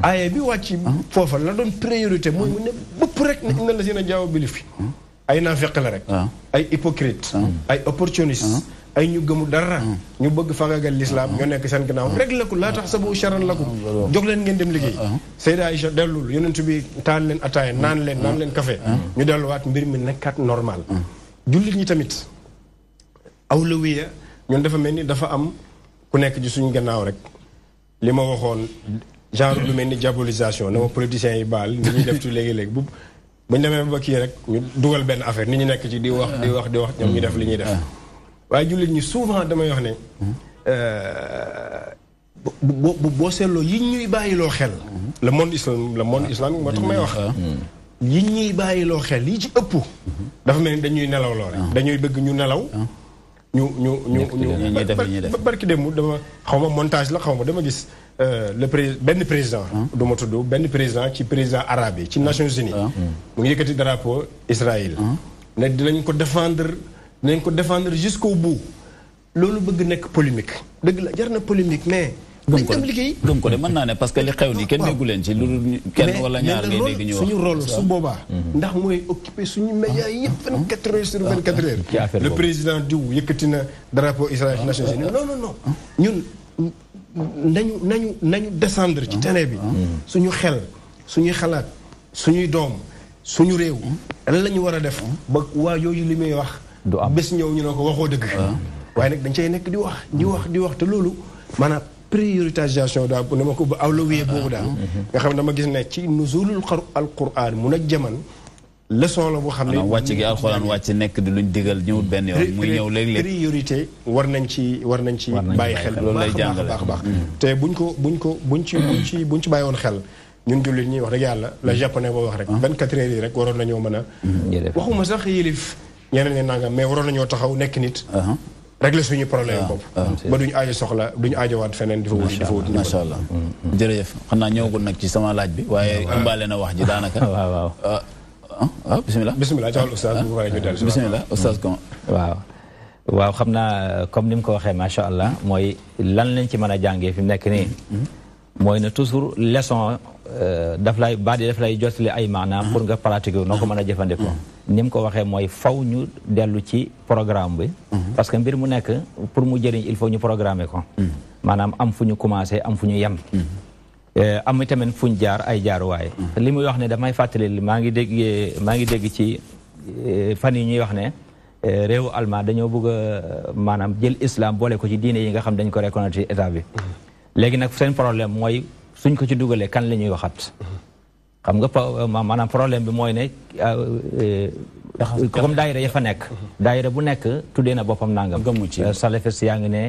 aaye bi wàcc foofa la doon priorité mooy mu ne bëpp rek ne inna lazina jaa'u bil ifki ay naafeq la rek ay hypocrite ay opportuniste ay ñu gëmu dara ñu bëgg fagagal l'islam ñoo nekk seen gannaaw rek la ko laa tahsabu sharran lakum jóg leen ngeen dem liggéey Sayda Aïcha dellul yonent bi taal leen ataaya naan leen café ñu delluwaat mbir mi nekkaat normal jullit ñi tamit awlawiya ñun dafa mel ni dafa am ku nekk ci suñu gannaaw rek li ma waxoon genre lu mel ni diabolisation na ma politiciens yi baal ni ñuy def tu léegi-léegi bu ñu demee ba kii rek ñu dugal benn affaire nit ñi nekk ci di wax ñoom ñu def li ñuy def waaye jullit ñi souvent damay wax ne boo seetloo yi ñuy bàyyiloo xel le monde islamique moo tax may wax yi ñuy bàyyiloo xel yi ci ëpp dafa mel ni dañuy nelaw loo rek dañuy bëgg ñu nelaw ñu barki démb dama xaw ma montage la xaw ma dama gis benn président du ma tudd benn président ci président arabe yi ci Nations Unies mu ngi yëkkati drapeau Israël ne dinañ ko défendre jusqu'au bout loolu bëgg nekk polémique dëgg la jar na polémique mais gëm ko de mën naa ne parce que li xew ni kenn déggu leen ci lu kenn wala ñaar ngay dégg ñu wax suñu rôle su boobaa ndax mooy occuper suñu médias yëpp 24 heures sur 24 heures le président diw yëkkati na drapeau Israël Nations Unies non ñun nañu descendre ci terrain bi suñu xel suñuy xalaat suñuy doom suñu réew lan la ñu war a def ba waa yooyu li muy wax bés ñëw ñu ne ko waxoo dëgg waaye nag dañ cay nekk di wax te loolu maanaam priorisation daal bu ne ma ko ba awlawiyee boobu daal nga xam ne dama gis ne ci nuzulul alquran mun a jaman leçon la boo xam ne wàcc gi alquran wàcc nekk di luñ digal ñëwut benn yoon muy ñëw léeg-léeg priorité war nañ ci bàyyi xel loolu lay jàngale baax te buñ ci bàyyi woon xel ñun jullit ñi wax dëgg yàlla la japonais boo wax rek 24 heures yi rek waroon nañoo mën a waxuma sax yilif ñeneen ne nangam mais waroon nañoo taxaw nekk nit régler suñu problème bopp ba duñu aajo soxla duñu aajowaat feneen di fa wut macha allah jërëjëf xam naa ñëwagul nag ci sama laaj bi waaye ëmbaale na wax ji daanaka waaw bisimilah joxal oustaz bu ñu dellu bisimilah oustaz kon waaw xam naa comme ni mu ko waxee macha allah mooy lan lañ ci mën a jàngee fi mu nekk nii mooy ne toujours leçon daf lay jotali ay maanaam pour nga pratiquer noo ko mën a jëfandikoo ni mu ko waxee mooy faw ñu dellu ci programme bi parce que mbir mu nekk pour mu jëriñ il faut ñu programmer ko maanaam am fu ñu commencé am fu ñu yem am tamit fu ñu jaar ay jaaruwaay li muy wax ne damay fàttali maa ngi dégg ci fan yi ñuy wax ne réewu allemand dañoo bëgg a maanaam jël islam boole ko ci diine yi nga xam dañ ko reconnaître ci état bi léegi nag seen problème mooy suñ ko ci dugalee kan la ñuy waxat xam nga maanaam problème bi mooy ne comme daayira ya fa nekk daayira bu nekk tuddee na boppam nangam salafiste yaa ngi ne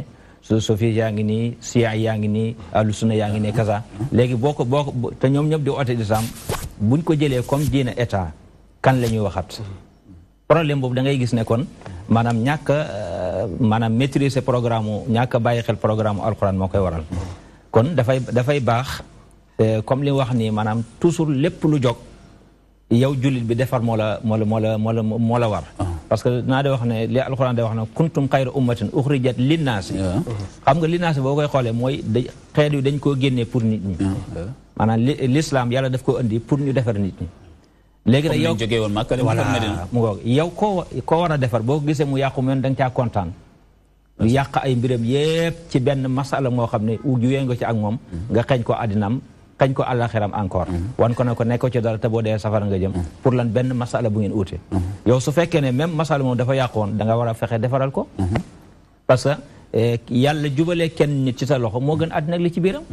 sofi yaa ngi nii siya yaa ngi nii ahlu sunna yaa ngi nii kaza léegi boo ko te ñoom ñëpp di oote islam buñ ko jëlee comme diine état kan la ñuy waxat problème boobu da ngay gis ne kon maanaam ñàkk maanaam maîtriser programme ñàkk a bàyyi xel programme alquran moo koy waral kon dafay baax comme li wax nii maanaam toujours lépp lu jóg yow jullit bi defar moo la war parce que naa de wax ne li alquran de wax ne kuntum xayra ummatin uxrijat linnaasi xam nga linnaasi boo koy xoolee mooy xeet yu dañ koo génnee pour nit ñi maanaam l'islam yàlla daf ko indi pour ñu defar nit ñi léegi nag yow voilà mu ngoog yow koo war a defar boo gisee mu yàqu men da nga caa kontaan lu yàq ay mbiram yépp ci benn masala moo xam ne juyee nga ci ak moom nga xeeñ ko àddinam xeeñ ko àllaxiram encore wan ko ne ko nekko ci dara te boo dee safara nga jëm pour lan benn masala bu ngeen uute yow su fekkee ne même masala moom dafa yàqoon da nga war a fexe defaral ko parce que yàlla jubalee kenn nit ci sa loxo moo gën àddina ak li ci biiram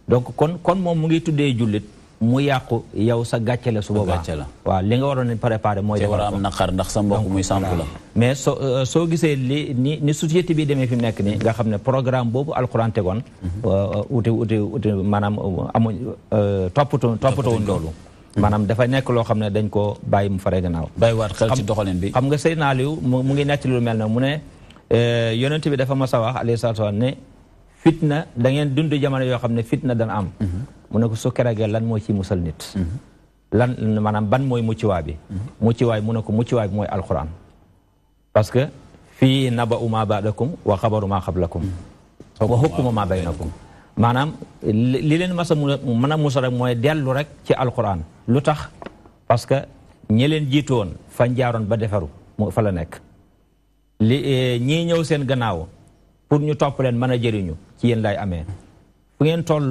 donc kon moom mu ngi tuddee jullit mu yàqu yow sa gàcce la su boobaa waaw li nga waroon a préparé mooy war a am naqar ndax sa mbokk muy samp la mais soo gisee ni société bi demee fi mu nekk nii nga xam ne programme boobu alxuraan tegoon uti maanaam amuñ toppatoo loolu maanaam dafa nekk loo xam ne dañ koo bàyyi mu faree gannaaw bàyyiwaat xel ci doxalin bi xam nga Seydina Aliou mu ngi netti lu mel ne mu ne yonent bi dafa mas a wax alayhi salaatu wa salaam ne fitna da ngeen dund jamono yoo xam ne fitna dana am mu ne ko su keregee lan mooy ci musal nit lan maanaam ban mooy mucciwaay bi mucciwaay mu ne ko mucciwaay bi mooy alquran parce que fii naba'u ma ba'dakum wa xabaru ma xablakum wa hukmu ma baynakum maanaam li leen mas a mën a musal rek mooy dellu rek ci alquran lu tax parce que ñi leen jiitoon fañ jaaroon ba defaru mu fa la nekk ñii ñëw seen gannaaw pour ñu topp leen mën a jëriñu ci yéen lay amee fu ngeen toll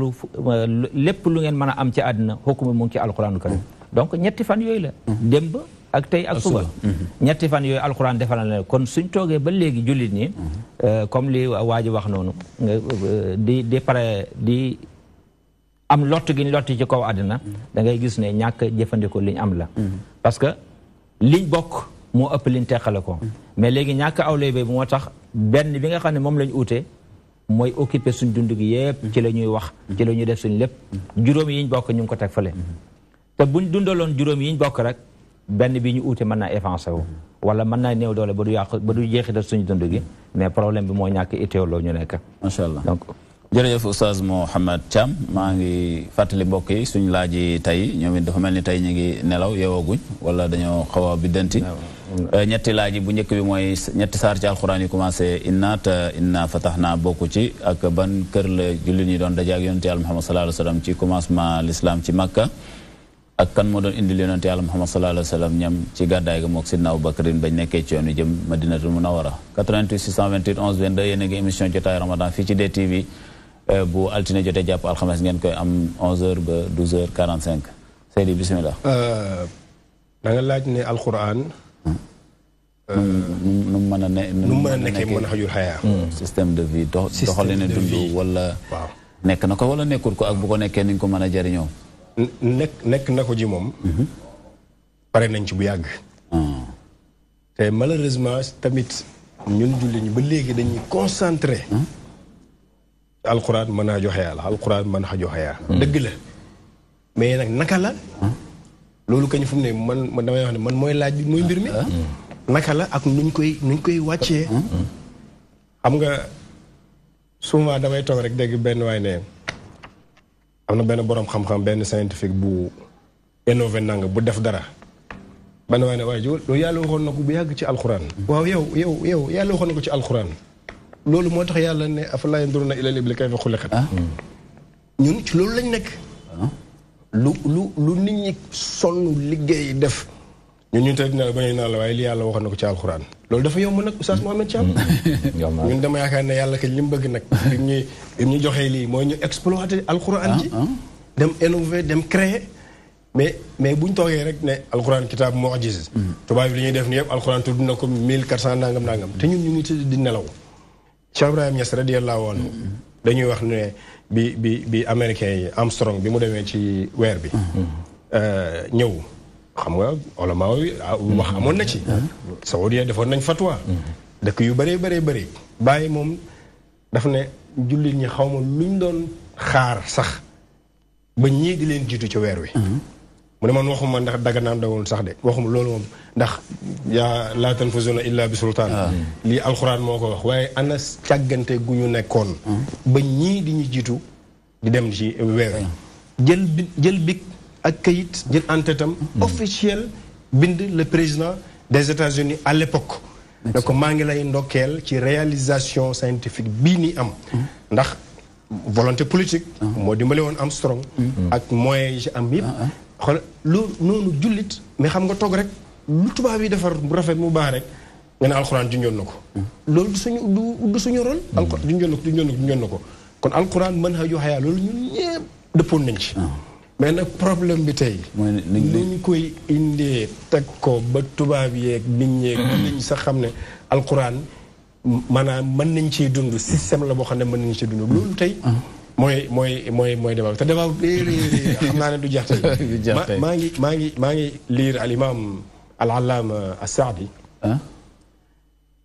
lépp lu ngeen mën a am ci àddina xukuma mu ngi ci alxuraanu karim donc ñetti fan yooyu la démb ak tey ak suba ñetti fan yooyu alxuraan defal na leen kon suñ toogee ba léegi jullit ñi comme li waa ji wax noonu di pare di am lott gi ñu lott ci kaw àddina da ngay gis ne ñàkk jëfandikoo liñ am la parce que liñ bokk moo ëpp liñ teqale ko mais léegi ñàkk awlay bay moo tax benn bi nga xam ne moom lañ ute mooy occupé suñ dund gi yëpp ci la ñuy wax ci la ñuy def suñ lépp juróom yi ñu bokk ñu ngi ko teg fële te buñ dundaloon juróom yi ñu bokk rek benn bi ñu uute mën naa avancé wu wala mën naa néew doole ba du yàq ba du jeexital suñu dund gi mais problème bi moo ñàkk itteewloo ñu nekk macha allah donc jërëjëf Oustaz Mouhamed Thiam maa ngi fàttali mbokk yi suñ laaj yi tey ñoom it dafa mel ni tey ñu ngi nelaw yeewooguñ wala dañoo xaw a biddanti ñetti laaj yi bu njëkk bi mooy ñetti saar ci alxuraan yi commencé inna fataxna bokku ci ak ban kër la jullit ñi doon daje ak yonente yàlla Muhammad sallallahu alayhi wa sallam ci commencement l'islam ci Makka ak kan moo doon indil yonente yàlla Muhammad sallallahu alayhi wa sallam ñam ci gàddaay ga mook Sidna Abubakrin bañ nekkee ci yoon wi jëm Madinatul Munawwara 88 628 11 22 yéen a ngi émission jotaay Ramadan fii ci DTV bu altine jotee jàpp alxames ngeen koy am 11h ba 12h45 Seydi bismillah da nga laaj ne alquran nu mu mën a nekkee mën a xajul xayaa système de vie doxalin dund wala nekk na ko wala nekkul ko ak bu ko nekkee ni nga ko mën a jëriñoo nekk na ko ji moom pare nañ ci bu yàgg te malheureusement tamit ñun julli ñi ba léegi dañuy concentré alquran mën naa joxe yàlla alquran mën naa joxe yaa dëgg la mais nag naka la loolu kañ fu mu ne man damay wax ne man mooy laaj bi mooy mbir mi naka la ak nuñ koy wàccee xam nga souvent damay toog rek dégg benn waay ne am na benn boroom xam-xam benn scientifique bu innové nanga bu def dara benn waay ne waaye loolu yàlla waxoon na ko bu yàgg ci alquran waaw yow yàlla waxoon na ko ci alquran loolu moo tax yàlla ne afalaa yanzuruna ilal ibili kayfa xuliqat ñun ci loolu lañ nekk lu nit ñi sonn liggéey def ñun tey dina ba ñuy naan la waaye li yàlla waxoon na ko ci alxuraan loolu dafa yomb nag Oustaz Mouhamed Thiam ñun dama yaakaar ne yàlla kat li mu bëgg nag bi ñu joxee lii mooy ñu exploiter alxuraan ji dem innover dem créer mais buñ toogee rek ne alxuraan kitaab mu'jiz tubaab yi li ñuy def ni yëpp alxuraan tudd na ko 1400 nangam te ñun ñu ngi tëdd di nelaw Cheikh Ibrahim Niass radiyallahu anhu dañuy wax ne bi américain yi Armstrong bi mu demee ci weer bi ñëw xam nga ulama yi wax amoon na ci Saoudia defoon nañ fatwa dëkk yu bëree bàyyi moom daf ne jullit ñi xaw ma luñ doon xaar sax ba ñii di leen jiitu ci weer wi mu ne man waxuma ndax daganaam dawul sax de waxuma loolu moom ndax yaa laa tanfuzuna illa bi sultaan lii alxuraan moo ko wax waaye ana càggante gu ñu nekkoon ba ñii di ñu jiitu di dem ci weer wi jël big ak kayit jël en-tête-am officiel bind le président des États-Unis à l'époque ne ko maa ngi lay ndokkeel ci réalisation scientifique bii ni am ndax volonté politique moo dimbale woon Armstrong ak moyens yi am yëpp xool loolu noonu jullit mais xam nga toog rek lu tubaab yi defar bu rafet mu baax rek nga ne alxuraan junjoon na ko loolu du suñu rôle alxuraan junjoon na ko kon alxuraan mën haju xayaa loolu ñun ñëpp dëppoon nañ ci mais nag problème bi tey ñu koy indee teg ko ba tubaab yeeg nit ñeeg nañ sax xam ne alxuraan maanaam mën nañ ciy dund système la boo xam ne mën nañ ciy dund loolu tey mooy débat te débat réeréer xam naa ne du jeex tey maa ngi lire al imam al allaama as-Saadi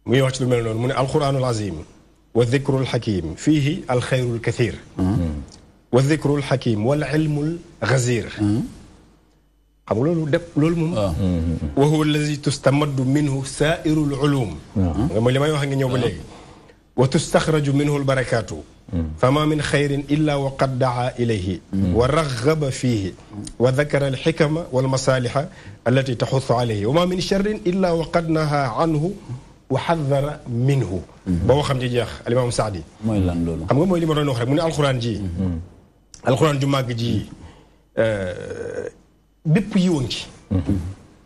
mu ngi wax ci lu mel noonu mu ne alquranul azim wa dhikrul hakim fihi al xayrul kathir wa dhikrul hakim wal ilmul ghazir xam nga loolu moom wa huwa allazi tustamaddu minhu saa'irul ulum nga mooy li may wax nga ñëw ba léegi wa tustaxraju minhu al barakatu فما من خير إلا وقد دعا إليه ورغب فيه وذكر الحكم والمصالح التي تحث عليه وما من شر إلا وقد نهى عنه وحذر منه بابا خم جيخ الإمام سعدي موي لان لولو xam nga mooy li ma doon wax rek mu ne alxuraan ji alxuraan ju màgg ji bépp yiwoon ci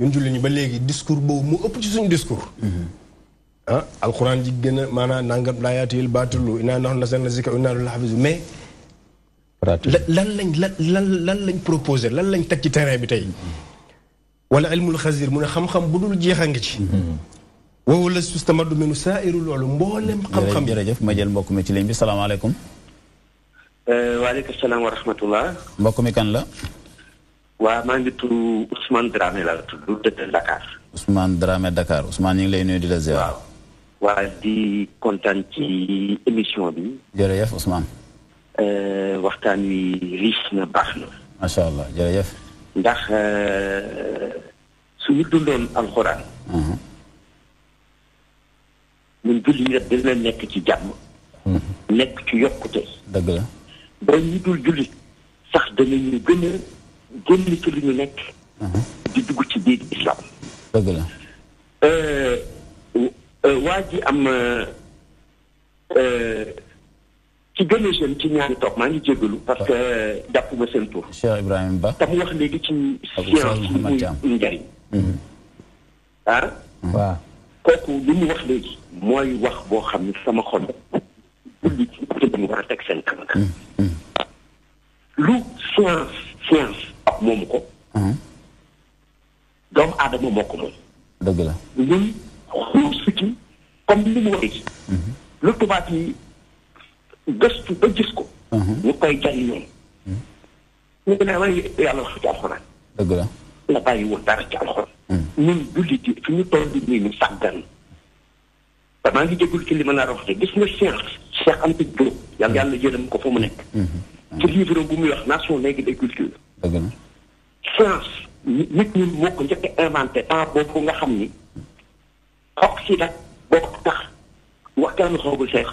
ñun julli ñi ba léegi discours boobu mu ëpp ci suñu discours alxuraan ji gën a maanaam nangam laa yaatihil baatilu innaa nahnu nazzalna zikra wa innaa lahu lahaafizuun mais lan lañ proposé lan lañ teg ci terrain bi tey wala ilmul xazir mu ne xam-xam bu dul jeex a ngi ci wa huwa llazii tustamaddu minhu saa'irul ulum mboolem xam-xam jërëjëf ma jël mbokk mi ci ligne bi salaamaaleykum waaleykum salaam wa rahmatullah mbokk mi kan la waa maa ngi tudd Ousmane Dramé la tudd dëkk Dakar Ousmane Dramé Dakar Ousmane ñu ngi lay nuyu di la ziar waa di kontaan ci émission bi. jërëjëf Ousmane. waxtaan wi riche na baax na. macha allah jërëjëf. ndax suñu dundoon alxuraan. ñun julli yi dina nekk ci jàmm. nekk ci yokkute. dëgg la. ba ñu dul julli sax danañu gën a génn ci li ñu nekk. di dugg ci biir islam. dëgg la. waa ji am ci gën a jeune ci ñaari toog maa ngi jégalu parce que jàppuma seen tur. Cheikh Ibrahim Ba. te mu wax léegi ci science yi muy njariñ. waaw. kooku li mu wax léegi mooy wax boo xam ne sama xol julli ci dañu war a teg seen tànk. lu science ak moomu ko. doomu aadama moo ko moom. dëgg la. ñun xuus ci comme li mu waxee. lu tubaab yi gëstu ba gis ko. ñu koy jariñoo. ñu ne waaye yàlla wax ci alxuraan. dëgg la. la bàyyi woon dara ci alxuraan. ñun jullit yi fi ñu toll nii ñu sàggan. maa ngi jégalu ci li ma la wax de gis nga science. Cheikh Anta Diop yàlla yërëm ko fa mu nekk. ci livre bu muy wax nation léegi des cultures. dëgg la. science nit ñi moo ko njëkk a inventé temps boobu nga xam ni Occident boobu tax waxtaanu xoogul seex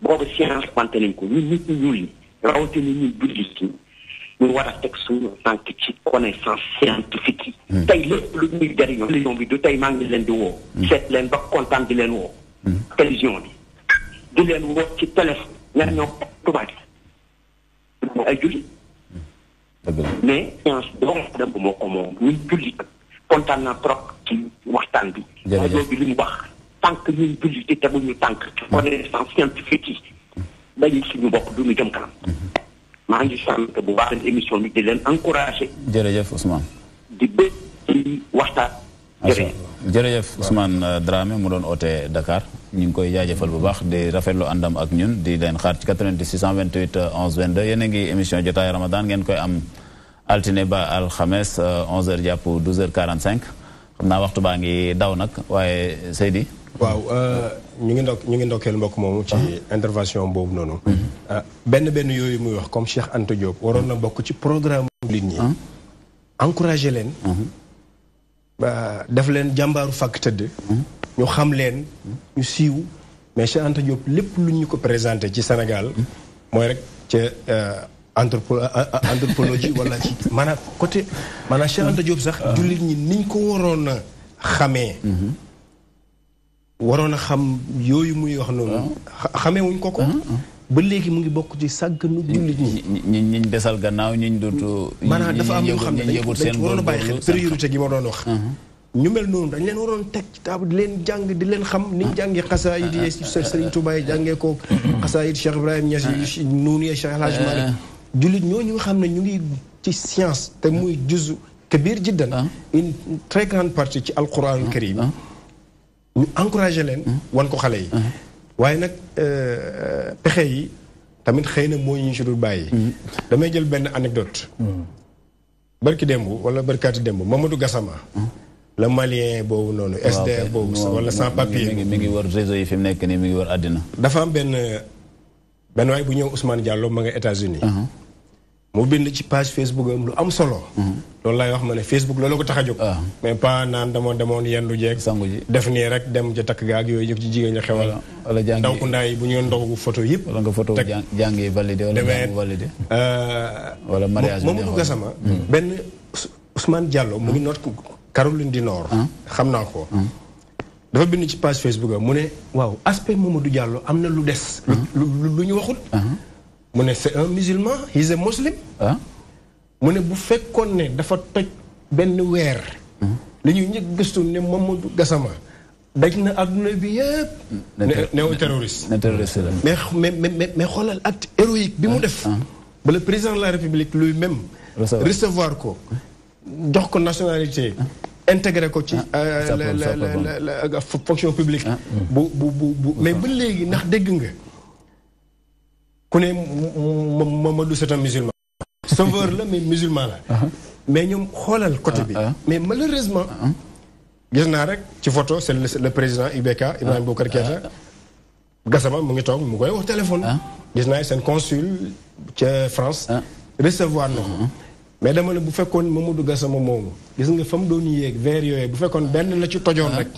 boobu science wante nañ ko ñun nit ñi ñuul ñi rawatina ñun jullit ñi ñu war a teg suñu tànk ci connaissance scientifique yi. tey lépp lu ñuy jariñoo télévision bi du tey maa ngi leen di woo. seet leen ba kontaan di leen woo. télévision bi di leen woo ci téléphone ñaar ñoo tubaab yi ay jullit. mais science doomu aadama moo ko moom ñun jullit kontaan naa trop ci waxtaan bi. jërëjëf bi li mu wax tànk ñun jullit yi teguñu tànk ci connaissance scientifique yi dañuy suñu bopp du ñu jëm kanam. maa ngi sant bu baax seen émission bi di leen encouragé. jërëjëf Ousmane. di bëgg ci waxtaan. jërëjëf Ousmane Dramé mu doon oote Dakar ñu ngi koy jaajëfal bu baax di rafetlu àndam ak ñun di leen xaar ci 88 628 11 22 yéen a ngi émission jotaay Ramadan ngeen koy am altine ba alxames 11h jàpp 12h45 xam naa waxtu baa ngi daw nag waaye Seydi. waaw ñu ngi ndokkeel mbokk moomu ci intervention boobu noonu. benn yooyu muy wax comme Cheikh Anta Diop waroon na bokk ci programme nit ñi. encouragé leen. def leen jàmbaaru fàkk tëdd. ñu xam leen ñu siiw mais Cheikh Anta Diop lépp lu ñu ko présenté ci Sénégal mooy rek ca anthropologie wala ci maanaam côté maanaam Cheikh Anta Diop sax jullit ñi niñ ko waroon a xamee waroon a xam yooyu muy wax noonu xamee wuñ ko ba léegi mu ngi bokk ci sàgganu jullit ñi ñiñ desal gannaaw ñiñ dootu maanaam dafa am yoo xam ne dañ waroon a bàyyi xel priorité gi ma doon wax ñu mel noonu dañ leen waroon teg ci table di leen jàng di leen xam niñ jàngee xasaayid yi Serigne Touba yi jàngee ko xasaayid Cheikh Ibrahima Niass yi nuunu yi Cheikh El Hadj Malick jullit ñooñu nga xam ne ñu ngi ci science te muy juzu kabir jiddan une très grande partie ci alquran karim ñu encouragé leen wan ko xale yi waaye nag pexe yi tamit xëy na moo ñu si dul bàyyi damay jël benn anecdote barki démb wala barkaati démb Mamadou Gassama le malien boobu noonu SDF boobu wala sans papier mi ngi wër réseau yi fi mu nekk nii mi ngi wër àddina dafa am benn waay bu ñëw Ousmane Diallo ma nga États-Unis mu bind ci page Facebook am lu am solo loolu laay wax ma ne Facebook loolu ko tax a jóg mais pas naan demoon yendu jeeg sangu ji def nii rek dem ca takk gaag yooyu yëpp ci jigéen ñi xewal wala jàngi ndaw ku ndaay bu ñu ndogu photo yëpp wala nga photo jàngi validé wala jàngu validé wala mariage Mamadou Gassama benn Ousmane Diallo mu ngi noot Caroline du Nord xam naa ko dafa bind ci page Facebook am mu ne waaw aspect Mamadou Diallo am na lu des lu ñu waxul mu ne c'est un musulman he's a muslim mu ne bu fekkoon ne dafa toj benn weer li ñuy njëkk gëstu ne Mamadou Gassama daj na adduna bi yëpp néew terroriste la mais xoolal acte héroïque bi mu def ba le président de la République lui-même recevoir ko jox ko nationalité intégré ko ci la fonction publique bu mais ba léegi ndax dégg nga ku ne Mamadou c'est un musulman sauveur la mais musulman la mais ñoom xoolal côté bi mais malheureusement gis naa rek ci photo c'est le président IBK Ibrahima Boubacar Keïta Gassama mu ngi toog mu koy wax téléphone gis naa seen consul ca France recevoir na ko mais dama ne bu fekkoon Mamadou Gassama moomu gis nga fa mu doon yéeg vers yooyu bu fekkoon benn la ci tojoon rek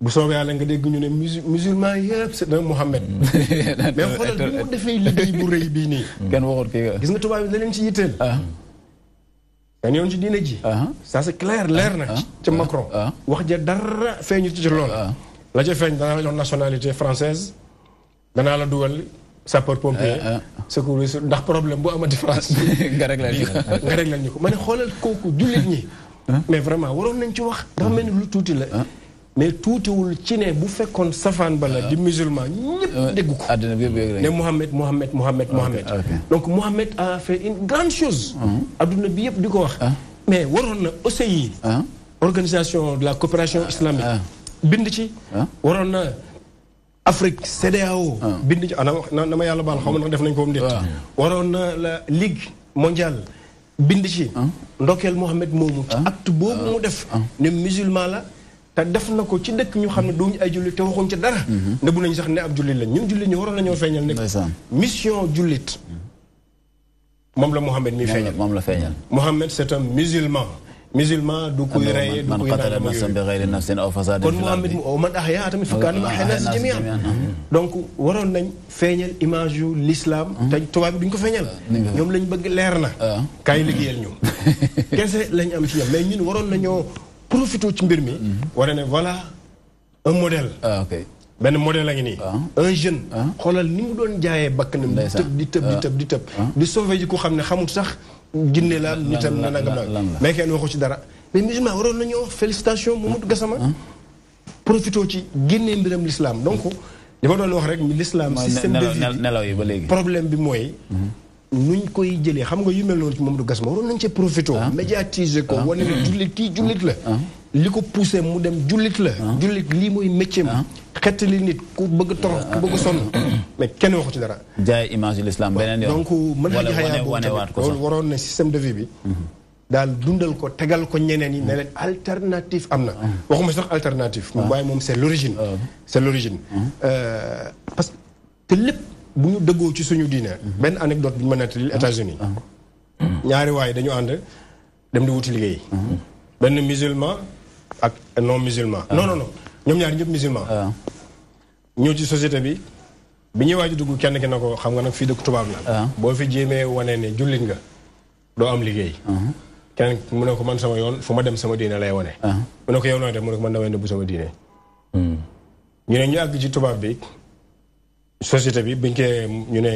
bu soobee yàlla nga dégg ñu ne musulman yëpp c'est un Mohammed mais xoolal bi mu defee liggéey bu rëy bii nii kenn waxut kii gis nga tubaab bi la leen ci yitteel kenn yoon ci diine ji ça c'est clair leer na ca Macron wax ja dara feeñu ci lool la ca feeñ danaa la jox nationalité française danaa la dugal sapeur pompier secouriste ndax problème bu amati France nga réglal ñu ko ma ne xoolal kooku jullit ñi mais vraiment waroon nañ ci wax dafa mel ni lu tuuti la mais tuutiwul ci ne bu fekkoon safaan ba la di musulman ñëpp dégg ko àddina bi yëpp ne Mohammed donc Mohammed a fait une grande chose adduna bi yëpp di ko wax mais waroon na OCI organisation de la coopération islamique bind ci waroon na Afrique CEDEAO bind ci na ma yàlla baal xaw ma nag def nañ ko nit waroon na la Ligue mondiale bind ci ndokkeel Mohammed moomu ci acte boobu mu def ne musulman la te def na ko ci dëkk ñu xam ne duñu ay jullit te waxuñ ca dara ne bu nañu sax ne ab jullit lañ ñun jullit ñi waroon nañoo feeñal ne mission jullit moom la Mohammed mi feeñal moom la feeñal Mohammed c'est un musulman du kuy rey du kuy naan kon Mohammed man ahyaa tamit fakkaanama ahyaa naas jamii'an donc waroon nañ feeñal image yu l'islam te tubaab bi duñ ko feeñal ñoom lañ bëgg leer na kaay liggéeyal ñu kese lañ am ci yam mais ñun waroon nañoo profité ci mbir mi wara ne voilà un modèle benn modèle la ngi nii un jeune xoolal ni mu doon jaayee bakkanam di tëb di sauver ji ko xam ne xamul sax jinne la nitam na nangam nag mais kenn waxu ci dara mais musulman waroon nañoo félicitation Mamadou Gassama profité ci génnee mbiram l'islam donc li ma doon wax rek l'islam système de vie nelaw yi ba léegi problème bi mooy nuñ koy jëlee xam nga yu mel noonu ci Mamadou Gassama waroon nañ cee profité. médiatiser ko wane ne jullit kii jullit la. li ko poussé mu dem jullit la. jullit lii mooy métier am. xettali nit ku bëgg torox ku bëgg sonn. mais kenn waxu ci dara. jaay image de l'islam beneen yoon. donc mën na jaxayaa boobu tamit loolu waroon na système de vie bi. daal dundal ko tegal ko ñeneen yi ne leen alternative am na. waxuma sax alternative. waaye moom c'est l'origine. c'est l'origine. parce que te lépp bu ñu dëggoo ci suñu diine. benn anecdote bu ñu mën a nettali États-Unis ñaari waay dañu ànd dem di wuti liggéey. benn musulman ak non musulman. non ñoom ñaari ñëpp musulman. ñëw ci société bi bi ñuy waaj a dugg kenn ki na ko xam nga nag fii dëkk tubaab la. boo fi jéemee wane ne jullit nga doo am liggéey. keneen mu ne ko man sama yoon fu ma dem sama diine lay wane. mu ne ko yow nooy def mu ne ko man damay nëbbu sama diine. ñu ne ñu àgg ci tubaab bi société bi biñ koy ñu ne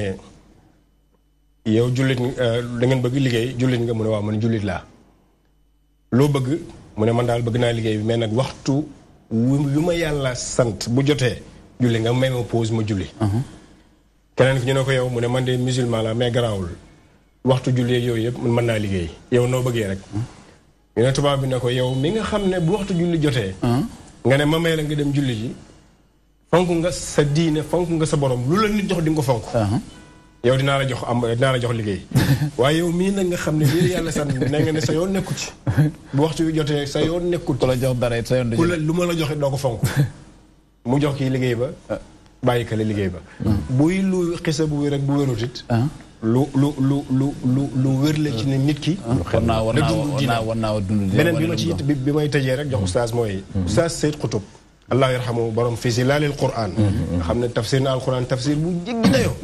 yow jullit da ngeen bëgg liggéey jullit nga mu ne waaw man jullit laa. loo bëgg mu ne man daal bëgg naa liggéey bi mais nag waxtu yu ma yàlla sant bu jotee julli nga may ma pause ma julli. keneen ki ñu ne ko yow mu ne man de musulman la mais garaawul waxtu julli yooyu yëpp man mën naa liggéey yow noo bëggee rek. ñu ne tubaab bi ne ko yow mi nga xam ne bu waxtu julli jotee. nga ne ma may la nga dem julli ji. fonk nga sa diine fonk nga sa borom lu la nit jox di nga ko fonk. yow dinaa la jox liggéey. waaye yow mii nag nga xam ne lii yàlla sant ne nga ne sa yoon nekku ci. bu waxtu wi jotee sa yoon nekkut. ku la jox dara it sa yoon lu ma la joxe doo ko fonk. mu jox kii liggéey ba. bàyyi kale liggéey ba. buy lu xisa bu wér ak bu wérut it. lu wér la ci ne nit ki. war naa dund beneen bi ma ci bi may tëjee rek jox oustaz mooy. oustaz Seyd Qutub. allah yarhamu borom fi zilaalil Qur'an. nga xam ne tafsir na alquran tafsir bu jéggi dayoo.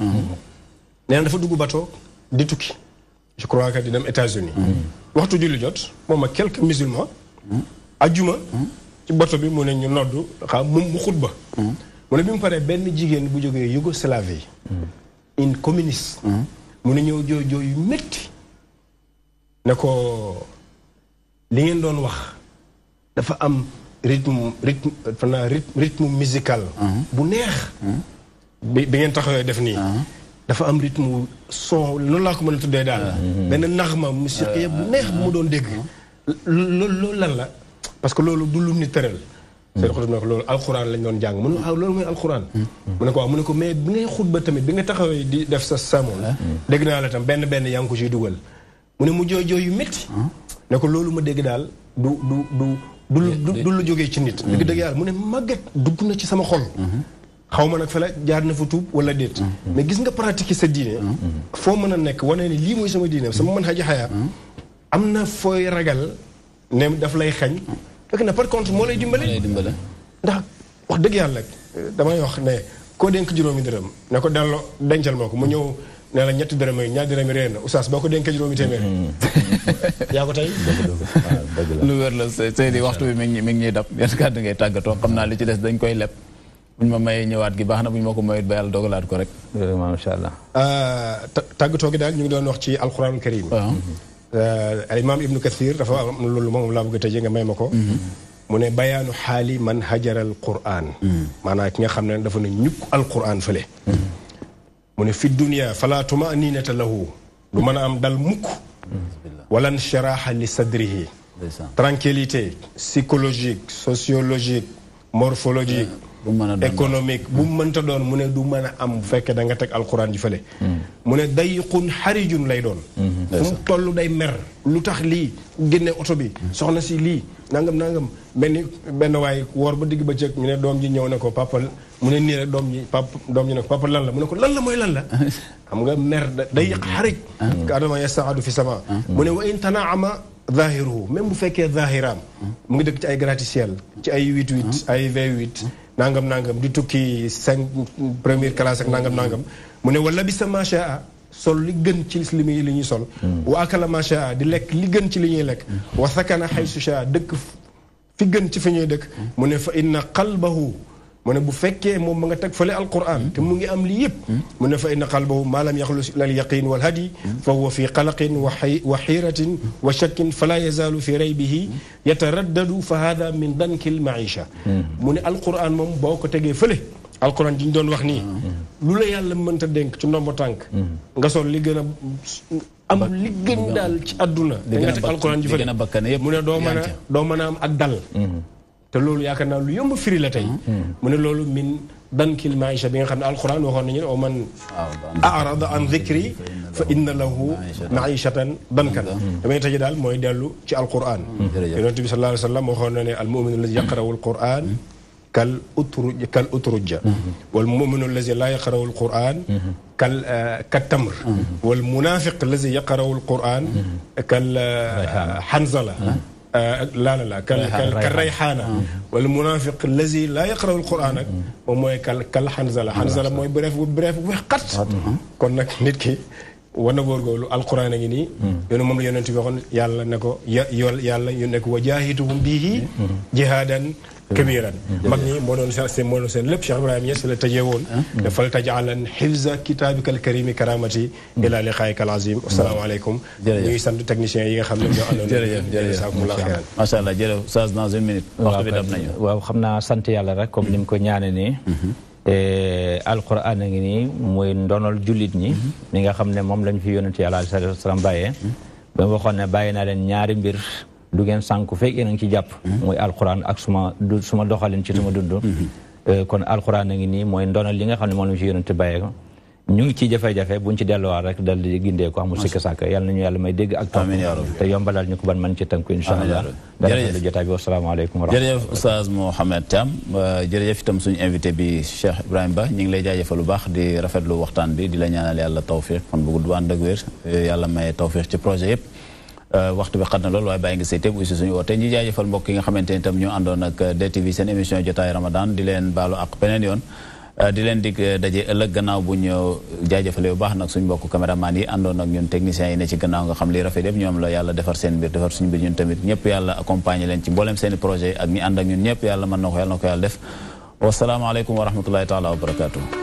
nee na dafa dugg bateau di tukki. je crois que di dem États-Unis waxtu julli jot moom ak quelques musulmans. ajjuma ci bateau bi mu ne ñu noddu xam mu xutba. mu ne bi mu paree benn jigéen bu jógee Yougoslavie. une communiste. mu ne ñëw jooy yu métti. ne ko li ngeen doon wax dafa am rythme musical. bu neex. bi ngeen taxawee def nii. dafa am rythme son loolu laa ko mën a tuddee daal. benn naxma musique bu neex bu mu doon dégg. loolu lan la parce que loolu du lu nit tëral. Seydou Xutub ne ko loolu alxuraan lañ doon jàng mu ne waaw loolu mooy alxuraan. mu ne ko waaw mu ne ko mais bi ngay xutba tamit bi nga taxawee di def sa samoon. dégg naa la tam benn yaa ngi ko ciy dugal. mu ne mu jooy yu métti. ne ko loolu ma dégg daal du lu jógee ci nit. dëgg yàlla mu ne màgget dugg na ci sama xol. xaw ma nag fa la jaar na fa tuub wala déet. mais gis nga pratiquer sa diine. foo mën a nekk wane ni lii mooy sama diine sama mën xaji xayaa am na fooy ragal ne daf lay xañ. fekk na par contre moo lay dimbale. ndax wax dëgg yàlla damay wax ne koo dénk juróomi dërëm ne ko delloo dencal moo ko mu ñëw ne la ñetti dërëm yi ñaar dërëm yi réer na oustaz boo ko dénkee juróomi téeméer. yaa ko tey. lu wér la Seydi waxtu bi mi ngi ñuy dab yan kàddu ngay tàggatoo xam naa li ci des dañ koy leb. buñ ma mayee ñëwaat gi baax na buñ ma ko mayut ba yàlla dogalaat ko rek. macha allah. tàggatoo gi daal ñu ngi doon wax ci alquranul karim. al imam ibnu kathir dafa am loolu moom laa bëgg a tëjee nga may ma ko. mu ne bayaanu xaali man hajaral quran. maanaam ki nga xam ne dafa ne ñukk alquran fële. mu ne fi dunia fala tumaninata lahu du mën a am dal mukk. walan sharaha li sadrihi. tranquillité psychologique sociologique morphologique. économique bu mu mënta doon mu ne du mën a am bu fekkee da nga teg alxuraan ji fële. mu ne dayiqun xarijun lay doon. fu mu toll day mer lu tax lii génne oto bi soxna si lii nangam benn waay woor ba digg ba cëg ñu ne doom ji ñëw ne ko papa mu ne nii rek doom ji ne ko papa lan la mu ne ko lan la mooy lan la. xam nga mer dayiq xarij. ka adama yasaadu fi sama. mu ne wa in tanaama zahiruhu même bu fekkee zahiraam mu ngi dëkk ci ay gratte-ciel ci ay 8-8 ay V8 nangam di tukki 5 première classe ak nangam mu ne wala bi sa machaa sol li gën ci li ñuy sol. wa akala machaa di lekk li gën ci li ñuy lekk. wa sakana xaysu shaa dëkk fi gën ci fi ñuy dëkk. mu ne fa inna qalbahu mu ne bu fekkee moom ma nga teg fële alquran te mu ngi am lii yëpp mu ne fa inna qalbahu ma lam yaxlus ila al yaqin wal hadi fa huwa fi qalaqin wa xiiratin wa shakkin fala yazaalu fi raybihi yataraddadu fa hada min dankil maisha mu ne alquran moom boo ko tegee fële alquran di ñu doon wax nii lu la yàlla mënta dénk ci ndombo tànk nga sol li gën a am li gën daal ci àdduna da nga teg alquran ji fële mu ne doo mën a am ak dal te loolu yaakaar naa lu yomb firi la tey mu ne loolu min dankil maisha bi nga xam ne alquran waxoon nañu ne o man arada an dhikri fa inna lahu maishatan dankan damay tëje daal mooy dellu ci alquran yonent bi sallallahu alayhi wa sallam waxoon na ne al muminu alladi yaqra'u alquran kal utrujja wal muminu alladi la yaqra'u alquran kal tamr wal munafiq alladi yaqra'u alquran kal hanzala لا كالريحانة والمنافق الذي لا يقرأ القرآن وموي كالحنزلة حنزلة موي بريف وقت كون نك نيت كي وانا غورغولو القرآن نغي ني يونو موم لا يونت بي waxon يالا نكو يالا يو نك وجاهدهم به جهادا كبيرا mag ñi moo doon seen lépp Cheikh Ibrahima Niass la tëjee woon dafal tajaalan xifza kitabikal karimi karamati ila liqaayikal azim asalaamaaleykum ñu ngi sant techniciens yi nga xam ne ñoo àndoon jërëjëf macha allah jërëjëf Oustaz dans une minute waxtu bi dab nañu waaw xam naa sant yàlla rek comme ni mu ko ñaane nii alquran a ngi nii muy ndonol jullit ñi mi nga xam ne moom lañ fi yonent yàlla alayhi salaatu wa salaam bàyyee ba mu waxoon ne bàyyi naa leen ñaari mbir du ngeen sànku fekk yéen a ngi ci jàpp muy alquran ak suma doxalin ci suma dund kon alquran a ngi nii mooy ndonal li nga xam ne moom lañ fi yonent bàyyee ko ñu ngi ci jafe-jafe buñ ci delluwaat rek dal di gindee ko amul sikk sàkk yàlla nañu yàlla may dégg ak topp te yombalal ñu ko ban man ci tënku insha allah jërëjëf jotaay bi wasalaamaaleykum wa rahmatulah jërëjëf Oustaz Mouhamed Thiam jërëjëf itam suñu invité bi Cheikh Ibrahima Ba ñu ngi lay jaajëfal lu baax di rafetlu waxtaan bi di la ñaanal yàlla tawfiq fan bu gudd ànd ak wér yàlla may tawfiq ci projet yëpp waxtu bi xat na loolu waaye bàyyi nga say téeb aussi suñu woote ñu jaajëfal mbokk yi nga xamante ni itam ñoo àndoon ak DTV seen émission jotaay Ramadan di leen baalu ak beneen yoon di leen dig daje ëllëg gannaaw bu ñu jaajëfalee bu baax nag suñu mbokk caméraman yi àndoon ak ñun techniciens yi ne ci gannaaw nga xam li rafet yëpp ñoom la yàlla defar seen mbir defar suñu mbir ñun tamit ñëpp yàlla accompagner leen ci mboolem seeni projet ak ñi ànd ak ñun ñëpp yàlla mën na ko yàlla def wasalaamaaleykum wa rahmatullahi taala wa barakatuh